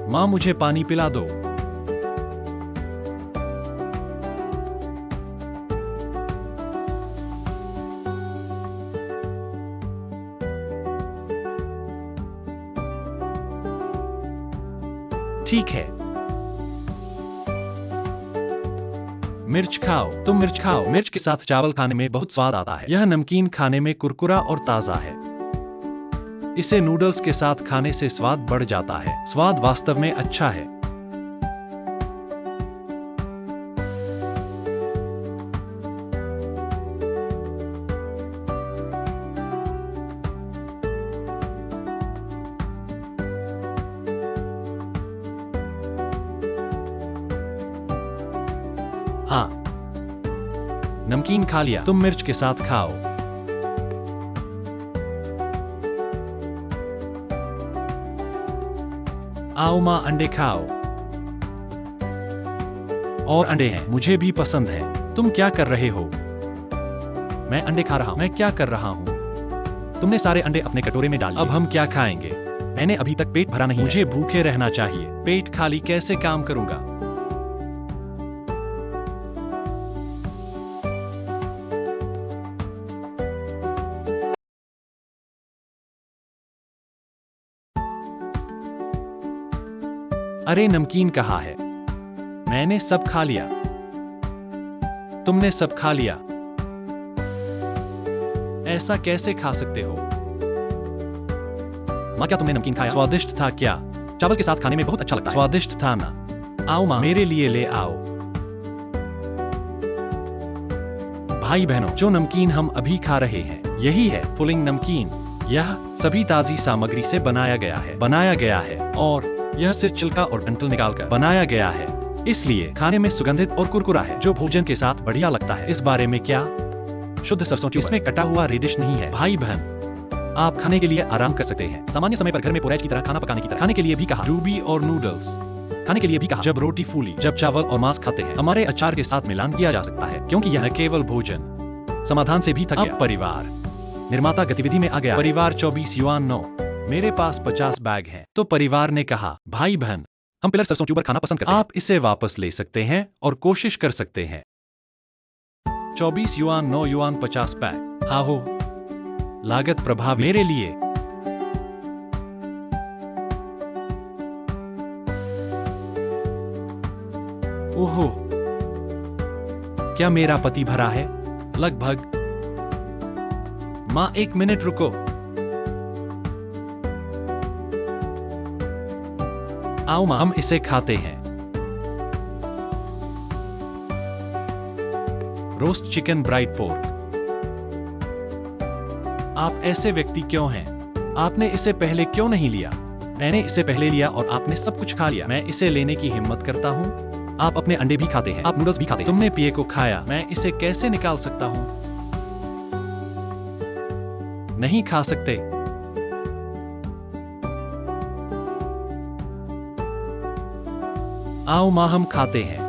माँ, मुझे पानी पिला दो। ठीक है। मिर्च खाओ, तुम मिर्च खाओ। मिर्च के साथ चावल खाने में बहुत स्वाद आता है। यह नमकीन खाने में कुरकुरा और ताजा है। इसे नूडल्स के साथ खाने से स्वाद बढ़ जाता है। स्वाद वास्तव में अच्छा है। हाँ, नमकीन खा लिया, तुम मिर्च के साथ खाओ। आओ माँ, अंडे खाओ। और अंडे हैं, मुझे भी पसंद है। तुम क्या कर रहे हो? मैं अंडे खा रहा हूँ। मैं क्या कर रहा हूँ? तुमने सारे अंडे अपने कटोरे में डाल दिए। अब हम क्या खाएंगे? मैंने अभी तक पेट भरा नहीं। मुझे भूखे रहना चाहिए। पेट खाली कैसे काम करूंगा? अरे, नमकीन कहाँ है? मैंने सब खा लिया। तुमने सब खा लिया। ऐसा कैसे खा सकते हो? माँ, क्या तुमने नमकीन खाया? स्वादिष्ट था क्या? चावल के साथ खाने में बहुत अच्छा लगता है। स्वादिष्ट था ना? आओ माँ, मेरे लिए ले आओ। भाई बहनों, जो नमकीन हम अभी खा रहे हैं, यही है पुलिंग नमकीन। यह सभी ताजी सामग्री से बनाया गया है और यह सिर्फ छिलका और डंठल निकालकर बनाया गया है। इसलिए खाने में सुगंधित और कुरकुरा है, जो भोजन के साथ बढ़िया लगता है। इस बारे में क्या? शुद्ध सरसों की, इसमें कटा हुआ रेडिश नहीं है। भाई बहन, आप खाने के लिए आराम कर सकते हैं। सामान्य समय पर घर में पोरेज की तरह खाना पकाने की तरह खाने के लिए भी कहा। रूबी और नूडल्स खाने के लिए भी कहा। जब रोटी फूली, जब चावल और मांस खाते हैं, हमारे अचार के साथ मिलान किया जा सकता है, क्योंकि यह केवल भोजन समाधान से भी थक गया। अब परिवार निर्माता गतिविधि में आ गया। परिवार 24 युआन 9। मेरे पास 50 बैग हैं। तो परिवार ने कहा, भाई बहन, हम पिलर सरसों ट्यूबर खाना पसंद करते हैं। आप इसे वापस ले सकते हैं और कोशिश कर सकते हैं। 24 युआन 9 युआन 50 बैग। हाँ हो, लागत प्रभावी मेरे लिए। ओहो, क्या मेरा पति भरा है? लगभग। माँ, 1 मिनट रुको। आओ माँ, हम इसे खाते हैं। Roast chicken, bride pork. आप ऐसे व्यक्ति क्यों हैं? आपने इसे पहले क्यों नहीं लिया? मैंने इसे पहले लिया और आपने सब कुछ खा लिया। मैं इसे लेने की हिम्मत करता हूँ। आप अपने अंडे भी खाते हैं, आप नूडल्स भी खाते हैं। तुमने पिए को खाया, मैं इसे कैसे निकाल सकता हूँ? नहीं खा सकते। आओ माँ, हम खाते हैं।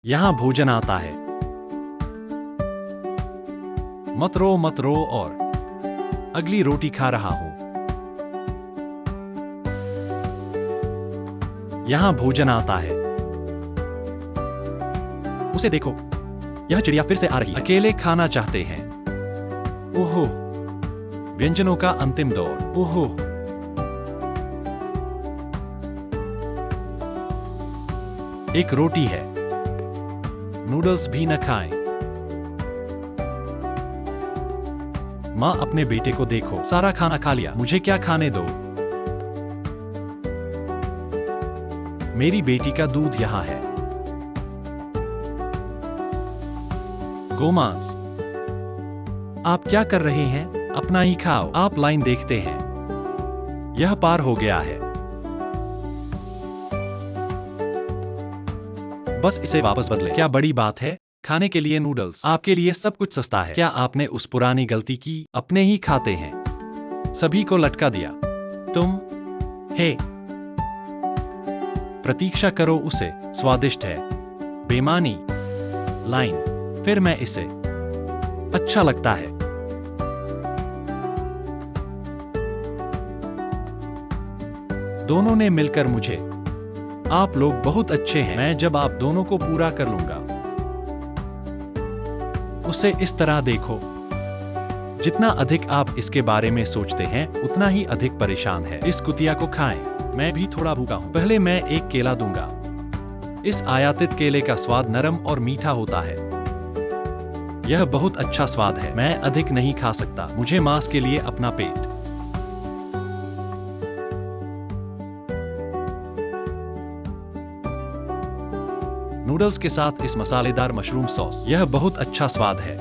यहां भोजन आता है। मत रो और अगली रोटी खा रहा हूं। यहां भोजन आता है। उसे देखो, यह चिड़िया फिर से आ रही है। अकेले खाना चाहते हैं। ओहो, व्यंजनों का अंतिम दौर। ओहो, एक रोटी है। नूडल्स भी न खाएं। माँ, अपने बेटे को देखो, सारा खाना खा लिया, मुझे क्या खाने दो। मेरी बेटी का दूध यहाँ है। गोमांस। आप क्या कर रहे हैं? अपना ही खाओ। आप लाइन देखते हैं, यह पार हो गया है। बस इसे वापस बदले। क्या बड़ी बात है? खाने के लिए नूडल्स। आपके लिए सब कुछ सस्ता है। क्या आपने उस पुरानी गलती की? अपने ही खाते हैं। सभी को लटका दिया। तुम हे, प्रतीक्षा करो, उसे स्वादिष्ट है। बेमानी। लाइन। फिर मैं इसे अच्छा लगता है। दोनों ने मिलकर मुझे। आप लोग बहुत अच्छे हैं। मैं जब आप दोनों को पूरा कर लूंगा। उसे इस तरह देखो। जितना अधिक आप इसके बारे में सोचते हैं, उतना ही अधिक परेशान है। इस कुतिया को खाएं। मैं भी थोड़ा भूखा हूं। पहले मैं एक केला दूंगा। इस आयातित केले का स्वाद नरम और मीठा होता है। यह बहुत अच्छा स्वाद है। मैं अधिक नहीं खा सकता। मुझे मांस के लिए अपना पेट। नूडल्स के साथ इस मसालेदार मशरूम सॉस। यह बहुत अच्छा स्वाद है।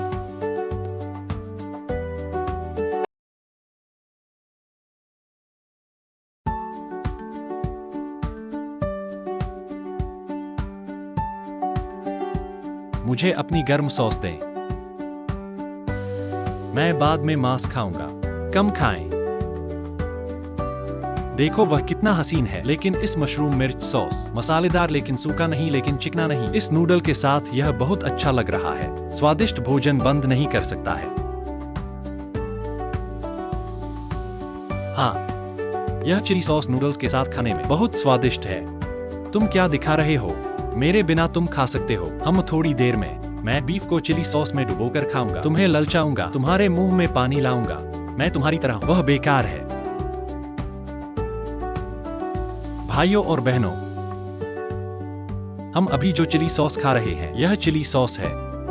मुझे अपनी गर्म सॉस दें। मैं बाद में मांस खाऊंगा। कम खाएं। देखो वह कितना हसीन है। लेकिन इस मशरूम मिर्च सॉस मसालेदार, लेकिन सूखा नहीं, लेकिन चिकना नहीं। इस नूडल के साथ यह बहुत अच्छा लग रहा है। स्वादिष्ट भोजन बंद नहीं कर सकता है। हाँ, यह चिली सॉस नूडल्स के साथ खाने में बहुत स्वादिष्ट है। तुम क्या दिखा रहे हो? मेरे बिना तुम खा सकते हो। हम थोड़ी देर में। मैं बीफ को चिली सॉस में डुबोकर खाऊंगा। तुम्हें ललचाऊंगा, तुम्हारे मुंह में पानी लाऊंगा। मैं तुम्हारी तरह हूं। वह बेकार है। भाइयों और बहनों, हम अभी जो चिली सॉस खा रहे हैं, यह चिली सॉस है।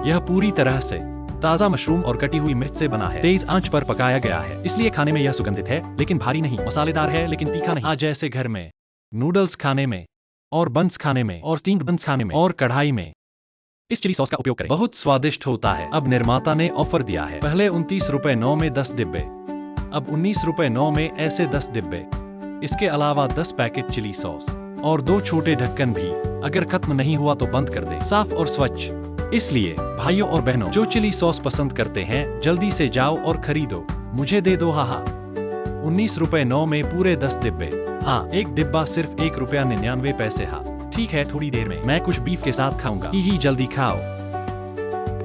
यह पूरी तरह से ताजा मशरूम और कटी हुई मिर्च से बना है। तेज आंच पर पकाया गया है, इसलिए खाने में यह सुगंधित है, लेकिन भारी नहीं। मसालेदार है, लेकिन तीखा नहीं। आज जैसे घर में नूडल्स खाने में, और बंस खाने में, और स्टीम्ड बंस खाने में, और कढ़ाई में इस चिली सॉस का उपयोग करें। बहुत स्वादिष्ट होता है। अब निर्माता ने ऑफर दिया है। पहले 29 रुपए 9 में 10 डिब्बे, अब 19 रुपए 9 में ऐसे 10 डिब्बे। इसके अलावा 10 पैकेट चिली सॉस और 2 छोटे ढक्कन भी। अगर खत्म नहीं हुआ तो बंद कर दें। साफ और स्वच्छ। इसलिए भाइयों और बहनों, जो चिली सॉस पसंद करते हैं, जल्दी से जाओ और खरीदो। मुझे दे दो। हाहा, 19 रुपए 9 में पूरे 10 डिब्बे। हाँ, एक डिब्बा सिर्फ 1 रुपया 99 पैसे। हाँ ठीक है, थोड़ी देर में मैं कुछ बीफ के साथ खाऊंगा। ही जल्दी खाओ।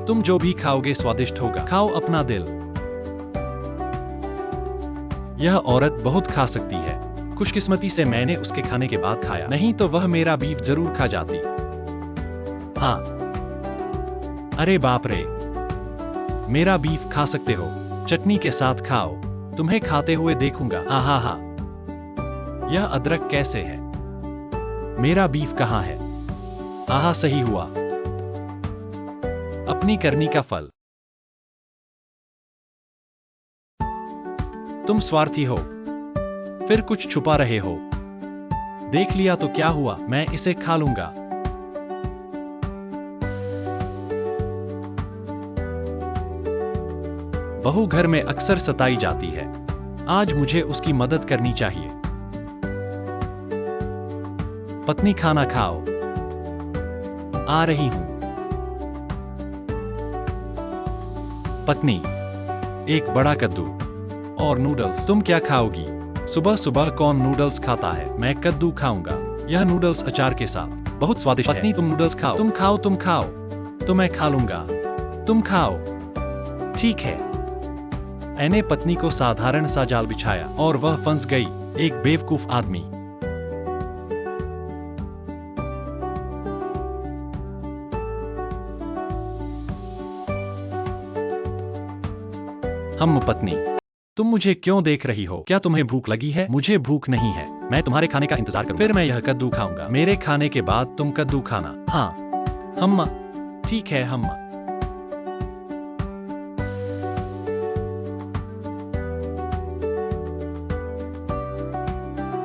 तुम जो भी खाओगे स्वादिष्ट होगा। खाओ अपना दिल। यह औरत बहुत खा सकती है। खुशकिस्मती से मैंने उसके खाने के बाद खाया, नहीं तो वह मेरा बीफ जरूर खा जाती। हाँ, अरे बाप रे, मेरा बीफ खा सकते हो। चटनी के साथ खाओ। तुम्हें खाते हुए देखूंगा। हा। यह अदरक कैसे है? मेरा बीफ कहाँ है? आहा, सही हुआ। अपनी करनी का फल। तुम स्वार्थी हो, फिर कुछ छुपा रहे हो। देख लिया तो क्या हुआ, मैं इसे खा लूंगा। बहू घर में अक्सर सताई जाती है। आज मुझे उसकी मदद करनी चाहिए। पत्नी, खाना खाओ। आ रही हूं। पत्नी, एक बड़ा कद्दू और नूडल्स। तुम क्या खाओगी? सुबह सुबह कौन नूडल्स खाता है? मैं कद्दू खाऊंगा। यह नूडल्स अचार के साथ बहुत स्वादिष्ट है। पत्नी, तुम नूडल्स खाओ। तुम खाओ। तो मैं खा लूंगा। तुम खाओ। ठीक है। मैंने पत्नी को साधारण सा जाल बिछाया और वह फंस गई। एक बेवकूफ आदमी। हम पत्नी, तुम मुझे क्यों देख रही हो? क्या तुम्हें भूख लगी है? मुझे भूख नहीं है। मैं तुम्हारे खाने का इंतजार करूंगा। फिर मैं यह कद्दू खाऊंगा। मेरे खाने के बाद तुम कद्दू खाना। हाँ हम्मा। ठीक है हम्मा।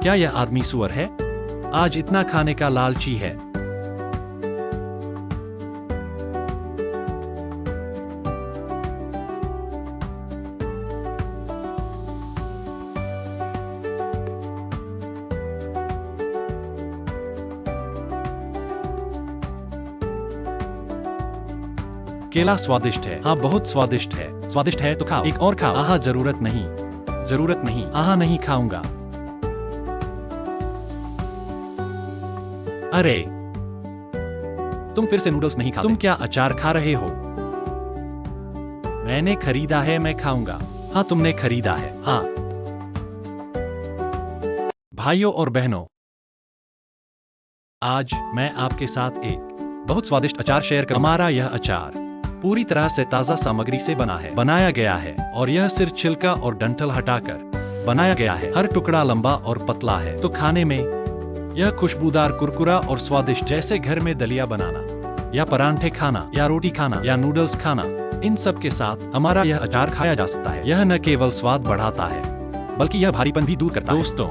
क्या यह आदमी सुअर है? आज इतना खाने का लालची है। केला स्वादिष्ट है। हाँ बहुत स्वादिष्ट है। स्वादिष्ट है तो खाओ। एक और खाओ। आहा जरूरत नहीं। जरूरत नहीं। आहा नहीं खाऊंगा। अरे तुम फिर से नूडल्स नहीं खाते। तुम क्या अचार खा रहे हो? मैंने खरीदा है, मैं खाऊंगा। हाँ तुमने खरीदा है। हाँ भाइयों और बहनों, आज मैं आपके साथ एक बहुत स्वादिष्ट अचार शेयर करूंगा। हमारा यह अचार पूरी तरह से ताजा सामग्री से बनाया गया है और यह सिर्फ छिलका और डंठल हटाकर बनाया गया है। हर टुकड़ा लंबा और पतला है तो खाने में यह खुशबूदार, कुरकुरा और स्वादिष्ट। जैसे घर में दलिया बनाना या परांठे खाना या रोटी खाना या नूडल्स खाना, इन सब के साथ हमारा यह अचार खाया जा सकता है। यह न केवल स्वाद बढ़ाता है बल्कि यह भारीपन भी दूर करता है। दोस्तों,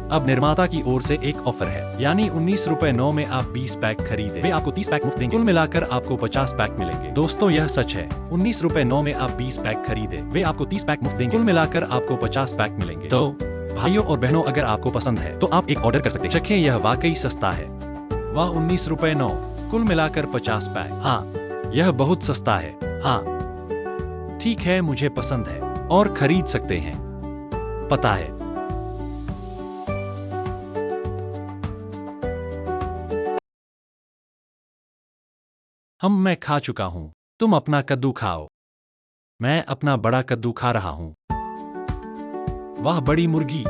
अब निर्माता की ओर से एक ऑफर है, यानी 19 रुपए 9 में आप 20 पैक खरीदे, वे आपको 30 पैक मुफ्त देंगे। कुल मिलाकर आपको 50 पैक मिलेंगे। दोस्तों यह सच है, 19 रुपए 9 में आप 20 पैक खरीदे, वे आपको 30 पैक मुफ्त देंगे। कुल मिलाकर आपको 50 पैक मिलेंगे। तो भाइयों और बहनों, अगर आपको पसंद है तो आप एक ऑर्डर कर सकते हैं। चखें, यह वाकई सस्ता है। वह 19 रुपए 9, कुल मिलाकर 50 पैक। हाँ यह बहुत सस्ता है। हाँ ठीक है, मुझे पसंद है और खरीद सकते हैं, पता है। मैं खा चुका हूं, तुम अपना कद्दू खाओ। मैं अपना बड़ा कद्दू खा रहा हूं। वाह बड़ी मुर्गी।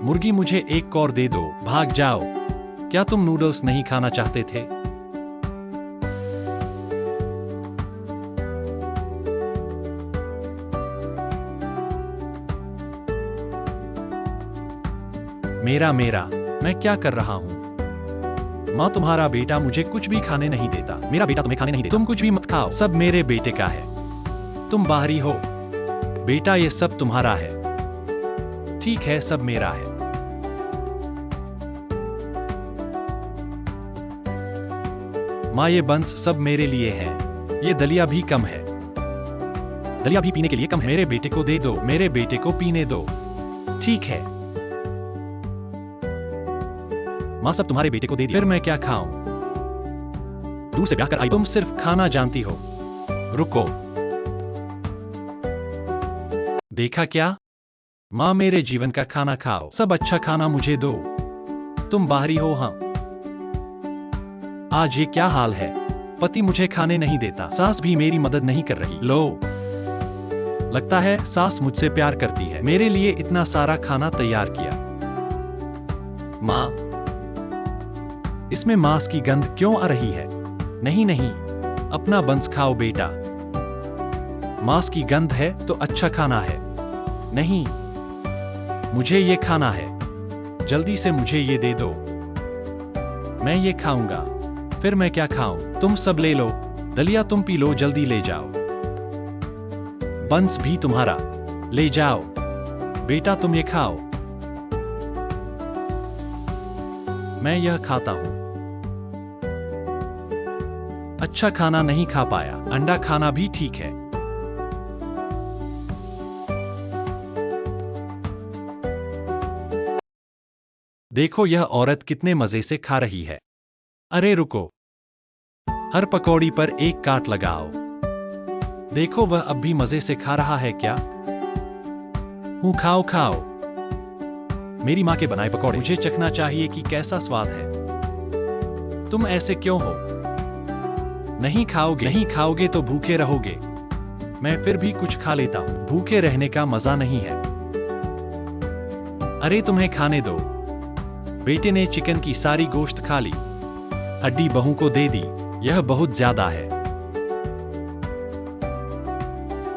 मुर्गी, मुझे एक और दे दो। भाग जाओ। क्या तुम नूडल्स नहीं खाना चाहते थे? मेरा मैं क्या कर रहा हूं? माँ, तुम्हारा बेटा मुझे कुछ भी खाने नहीं देता। मेरा बेटा तुम्हें खाने नहीं देता। तुम कुछ भी मत खाओ, सब मेरे बेटे का है। तुम बाहरी हो। बेटा ये सब तुम्हारा है। ठीक है, सब मेरा है। माँ, ये बंस सब मेरे लिए है। ये दलिया भी कम है। दलिया भी पीने के लिए कम है। मेरे बेटे को दे दो, मेरे बेटे को पीने दो। ठीक है माँ, सब तुम्हारे बेटे को दे दिया। फिर मैं क्या खाऊं? दूर से ब्याह कर आई, तुम सिर्फ खाना जानती हो। रुको, देखा क्या? माँ, मेरे जीवन का खाना खाओ। सब अच्छा खाना मुझे दो। तुम बाहरी हो। हाँ, आज ये क्या हाल है? पति मुझे खाने नहीं देता, सास भी मेरी मदद नहीं कर रही। लो, लगता है सास मुझसे प्यार करती है, मेरे लिए इतना सारा खाना तैयार किया। माँ, इसमें मांस की गंध क्यों आ रही है? नहीं नहीं, अपना बंस खाओ बेटा। मांस की गंध है तो अच्छा खाना है। नहीं, मुझे ये खाना है। जल्दी से मुझे ये दे दो। मैं ये खाऊंगा। फिर मैं क्या खाऊं? तुम सब ले लो। दलिया तुम पी लो, जल्दी ले जाओ। बंस भी तुम्हारा, ले जाओ। बेटा तुम ये खाओ। मैं यह खाता हूं। अच्छा खाना नहीं खा पाया। अंडा खाना भी ठीक है। देखो यह औरत कितने मजे से खा रही है। अरे रुको, हर पकौड़ी पर एक काट लगाओ। देखो वह अब भी मजे से खा रहा है क्या? खाओ खाओ। मेरी माँ के बनाए पकौड़े, मुझे चखना चाहिए कि कैसा स्वाद है। तुम ऐसे क्यों हो? नहीं खाओगे? नहीं खाओगे तो भूखे रहोगे। मैं फिर भी कुछ खा लेता हूं। भूखे रहने का मजा नहीं है। अरे तुम्हें खाने दो। बेटे ने चिकन की सारी गोश्त खा ली, हड्डी बहू को दे दी। यह बहुत ज्यादा है।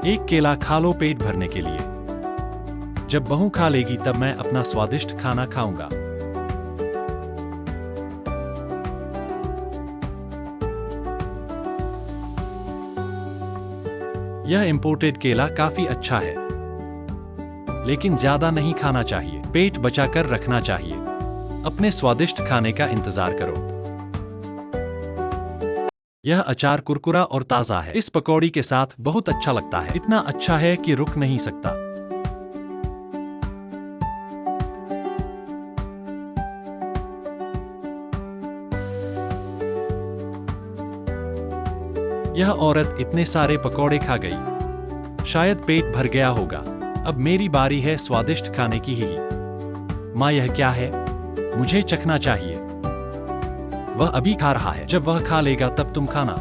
एक केला खा लो पेट भरने के लिए। जब बहू खा लेगी तब मैं अपना स्वादिष्ट खाना खाऊंगा। यह इंपोर्टेड केला काफी अच्छा है, लेकिन ज्यादा नहीं खाना चाहिए। पेट बचाकर रखना चाहिए। अपने स्वादिष्ट खाने का इंतजार करो। यह अचार कुरकुरा और ताजा है। इस पकौड़ी के साथ बहुत अच्छा लगता है। इतना अच्छा है कि रुक नहीं सकता। यह औरत इतने सारे पकौड़े खा गई। शायद पेट भर गया होगा। अब मेरी बारी है स्वादिष्ट खाने की ही। माँ, यह क्या है? मुझे चखना चाहिए। वह अभी खा रहा है। जब वह खा लेगा तब तुम खाना।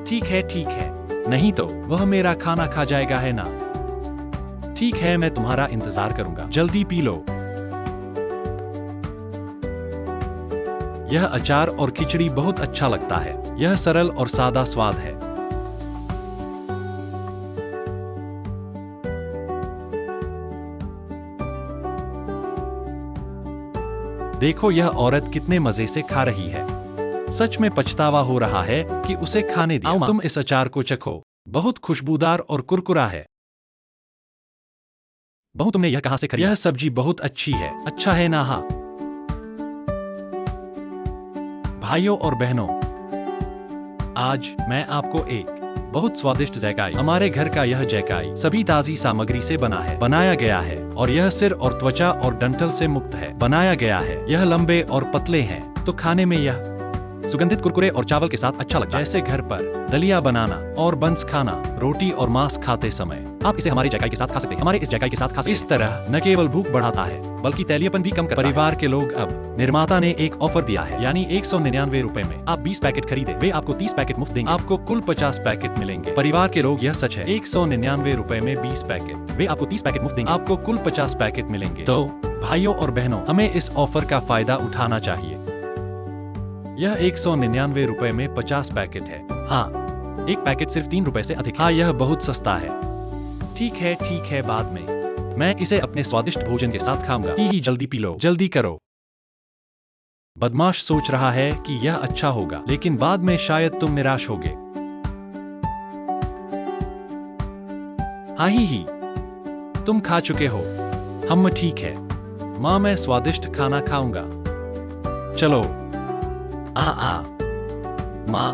ठीक है, ठीक है। नहीं तो वह मेरा खाना खा जाएगा, है ना? ठीक है, मैं तुम्हारा इंतजार करूंगा। जल्दी पी लो। यह अचार और खिचड़ी बहुत अच्छा लगता है। यह सरल और सादा स्वाद है। देखो यह औरत कितने मजे से खा रही है। सच में पछतावा हो रहा है कि उसे खाने दिया। तुम इस अचार को चखो। बहुत खुशबूदार और कुरकुरा है। बहू, तुमने यह कहां से खरीदा? यह सब्जी बहुत अच्छी है। अच्छा है ना? हाँ। भाइयों और बहनों, आज मैं आपको एक बहुत स्वादिष्ट जैकाई, हमारे घर का यह जैकाई सभी ताजी सामग्री से बनाया गया है और यह सिर और त्वचा और डंठल से मुक्त है बनाया गया है। यह लंबे और पतले हैं तो खाने में यह सुगंधित कुरकुरे और चावल के साथ अच्छा लगता है। जैसे घर पर दलिया बनाना और बंस खाना, रोटी और मांस खाते समय आप इसे हमारी जैकाई के साथ खा सकते हैं। हमारे इस जैकाई के साथ खा सकते हैं। इस तरह न केवल भूख बढ़ाता है बल्कि तैलीयपन भी कम करता है। परिवार के लोग, अब निर्माता ने एक ऑफर दिया है, यानी 199 रुपए में आप 20 पैकेट खरीदे, वे आपको 30 पैकेट मुफ्त देंगे। आपको कुल 50 पैकेट मिलेंगे। परिवार के लोग, यह सच है। 199 रुपए में 20 पैकेट, वे आपको 30 पैकेट मुफ्त देंगे। आपको कुल 50 पैकेट मिलेंगे। तो भाइयों और बहनों, हमें इस ऑफर का फायदा उठाना चाहिए। यह 199 रुपए में 50 पैकेट है। हाँ, एक पैकेट सिर्फ 3 रुपए से अधिक। हाँ, यह बहुत सस्ता है। ठीक है, बाद में मैं इसे अपने स्वादिष्ट भोजन के साथ खाऊंगा। ही जल्दी पी लो, जल्दी करो। बदमाश सोच रहा है कि यह अच्छा होगा, लेकिन बाद में शायद तुम निराश होगे। हाँ ही, तुम खा चुके हो। हम ठीक है। माँ, मैं स्वादिष्ट खाना खाऊंगा। चलो। माँ,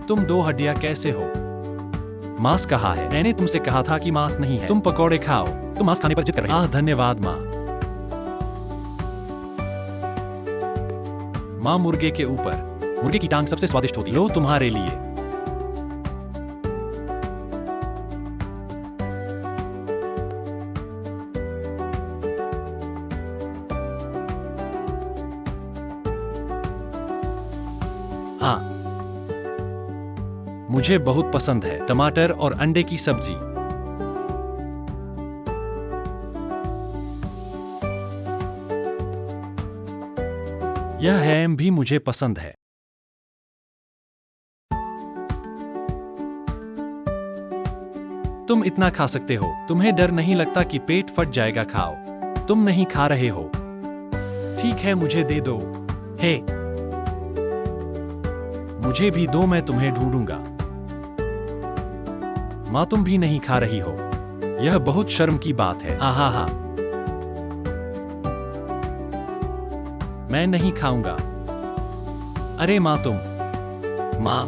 तुम 2 हड्डियां कैसे हो? मांस कहाँ है? मैंने तुमसे कहा था कि मांस नहीं है। तुम पकौड़े खाओ। तुम मांस खाने पर जिद कर रही हो। धन्यवाद माँ। माँ, मुर्गे के ऊपर मुर्गे की टांग सबसे स्वादिष्ट होती है। लो, तुम्हारे लिए। हाँ, मुझे बहुत पसंद है टमाटर और अंडे की सब्जी। यह हैम भी मुझे पसंद है। तुम इतना खा सकते हो। तुम्हें डर नहीं लगता कि पेट फट जाएगा? खाओ। तुम नहीं खा रहे हो। ठीक है, मुझे दे दो। हे, मुझे भी दो, मैं तुम्हें ढूंढूंगा। माँ, तुम भी नहीं खा रही हो। यह बहुत शर्म की बात है। हाँ, मैं नहीं खाऊंगा। अरे माँ, तुम। माँ,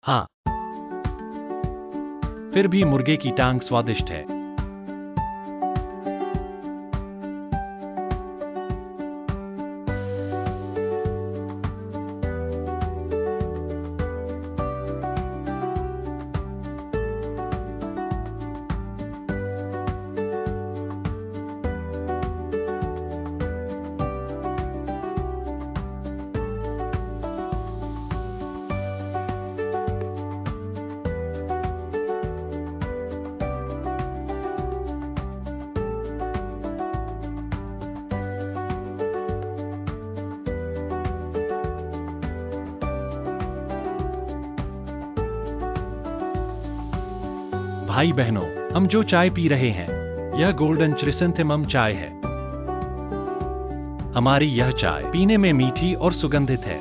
हाँ, फिर भी मुर्गे की टांग स्वादिष्ट है। भाई बहनों, हम जो चाय पी रहे हैं यह गोल्डन क्रिसैंथेमम चाय है। हमारी यह चाय पीने में मीठी और सुगंधित है।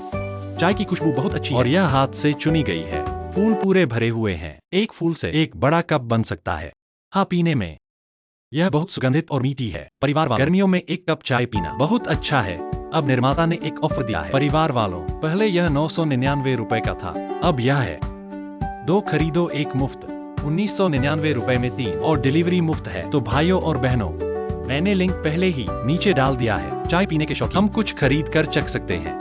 चाय की खुशबू बहुत अच्छी और यह हाथ से चुनी गई है। फूल पूरे भरे हुए हैं। एक फूल से एक बड़ा कप बन सकता है। हाँ, पीने में यह बहुत सुगंधित और मीठी है। परिवार वालों, गर्मियों में एक कप चाय पीना बहुत अच्छा है। अब निर्माता ने एक ऑफर दिया है परिवार वालों। पहले यह 999 रुपए का था, अब यह है 2 खरीदो 1 मुफ्त। 1999 रुपए में 3 और डिलीवरी मुफ्त है। तो भाइयों और बहनों, मैंने लिंक पहले ही नीचे डाल दिया है। चाय पीने के शौकीन हम कुछ खरीद कर चख सकते हैं।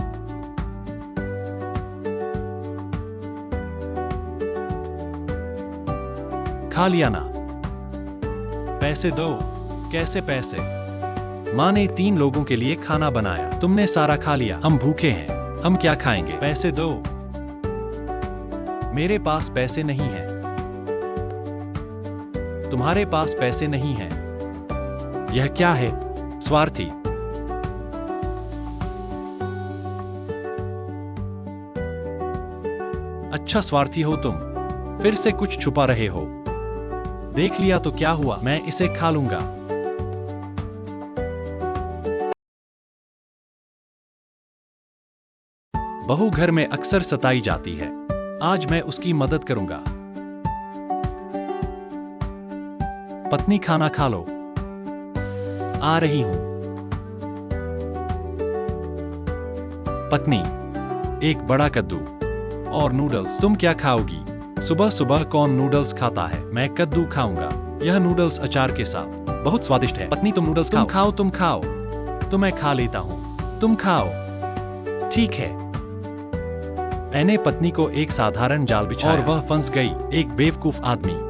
खा लिया ना? पैसे दो। कैसे पैसे? माँ ने 3 लोगों के लिए खाना बनाया, तुमने सारा खा लिया। हम भूखे हैं, हम क्या खाएंगे? पैसे दो। मेरे पास पैसे नहीं हैं। तुम्हारे पास पैसे नहीं हैं। यह क्या है? स्वार्थी। अच्छा, स्वार्थी हो तुम। फिर से कुछ छुपा रहे हो। देख लिया तो क्या हुआ, मैं इसे खा लूंगा। बहू घर में अक्सर सताई जाती है, आज मैं उसकी मदद करूंगा। पत्नी, खाना खा लो। आ रही हूं। पत्नी, एक बड़ा कद्दू और नूडल्स। तुम क्या खाओगी? सुबह सुबह कौन नूडल्स खाता है? मैं कद्दू खाऊंगा। यह नूडल्स अचार के साथ बहुत स्वादिष्ट है। पत्नी, तुम नूडल्स खाओ। तुम खाओ। तो मैं खा लेता हूं। तुम खाओ। ठीक है। मैंने पत्नी को एक साधारण जाल बिछाया और वह फंस गई। एक बेवकूफ आदमी।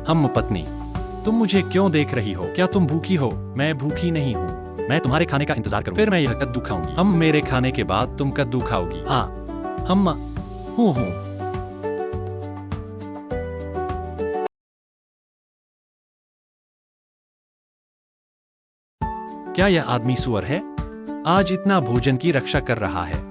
हम पत्नी, तुम मुझे क्यों देख रही हो? क्या तुम भूखी हो? मैं भूखी नहीं हूँ। मैं तुम्हारे खाने का इंतजार करूँ, फिर मैं यह कद्दू खाऊंगी। हम मेरे खाने के बाद तुम कद्दू खाओगी। हाँ, हम हूँ। क्या यह आदमी सुअर है? आज इतना भोजन की रक्षा कर रहा है।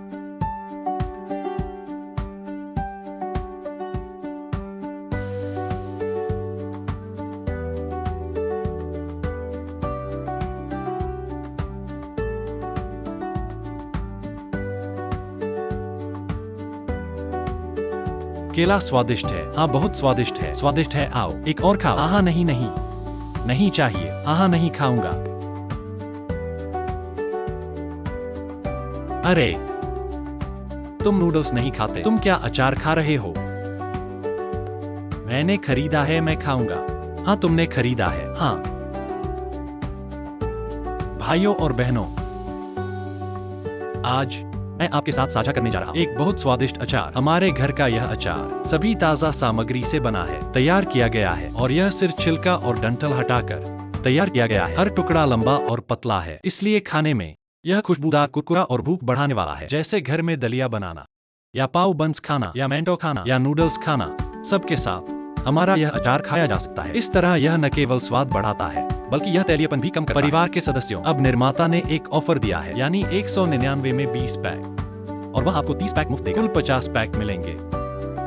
केला स्वादिष्ट है। हाँ, बहुत स्वादिष्ट है। स्वादिष्ट है, आओ एक और खाओ। आहा, नहीं नहीं, नहीं चाहिए। आहा, नहीं खाऊंगा। अरे, तुम नूडल्स नहीं खाते। तुम क्या अचार खा रहे हो? मैंने खरीदा है, मैं खाऊंगा। हाँ, तुमने खरीदा है। हाँ। भाइयों और बहनों, आज मैं आपके साथ साझा करने जा रहा हूं एक बहुत स्वादिष्ट अचार। हमारे घर का यह अचार सभी ताजा सामग्री से बना है, तैयार किया गया है और यह सिर्फ छिलका और डंठल हटाकर तैयार किया गया है। हर टुकड़ा लंबा और पतला है, इसलिए खाने में यह खुशबूदार, कुरकुरा और भूख बढ़ाने वाला है। जैसे घर में दलिया बनाना या पाव बंस खाना या मैंटो खाना या नूडल्स खाना, सबके साथ हमारा यह अचार खाया जा सकता है। इस तरह यह न केवल स्वाद बढ़ाता है बल्कि यह तैलीयपन भी कम करता है। परिवार के सदस्यों, अब निर्माता ने एक ऑफर दिया है, यानी 199 में 20 पैक और वह आपको 30 पैक मुफ्त देगा। कुल 50 पैक मिलेंगे।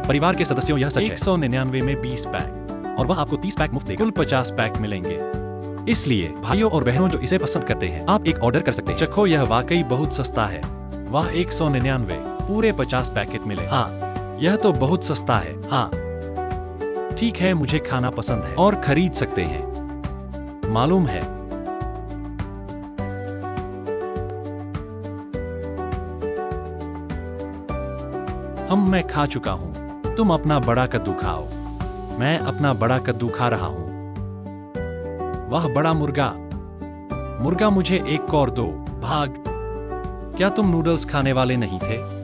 परिवार के सदस्यों, यह सच है। 199 में 20 पैक और वह आपको 30 पैक मुफ्त देगा। कुल 50 पैक मिलेंगे। इसलिए भाइयों और बहनों जो इसे पसंद करते हैं, आप एक ऑर्डर कर सकते हैं। चखो, यह वाकई बहुत सस्ता है। वाह, 199 पूरे 50 पैकेट मिले। हाँ, यह तो बहुत सस्ता है। हाँ, ठीक है, मुझे खाना पसंद है और खरीद सकते हैं। मालूम है। मैं खा चुका हूं। तुम अपना बड़ा कद्दू खाओ। मैं अपना बड़ा कद्दू खा रहा हूं। वह बड़ा मुर्गा। मुर्गा, मुझे एक और दो। भाग। क्या तुम नूडल्स खाने वाले नहीं थे?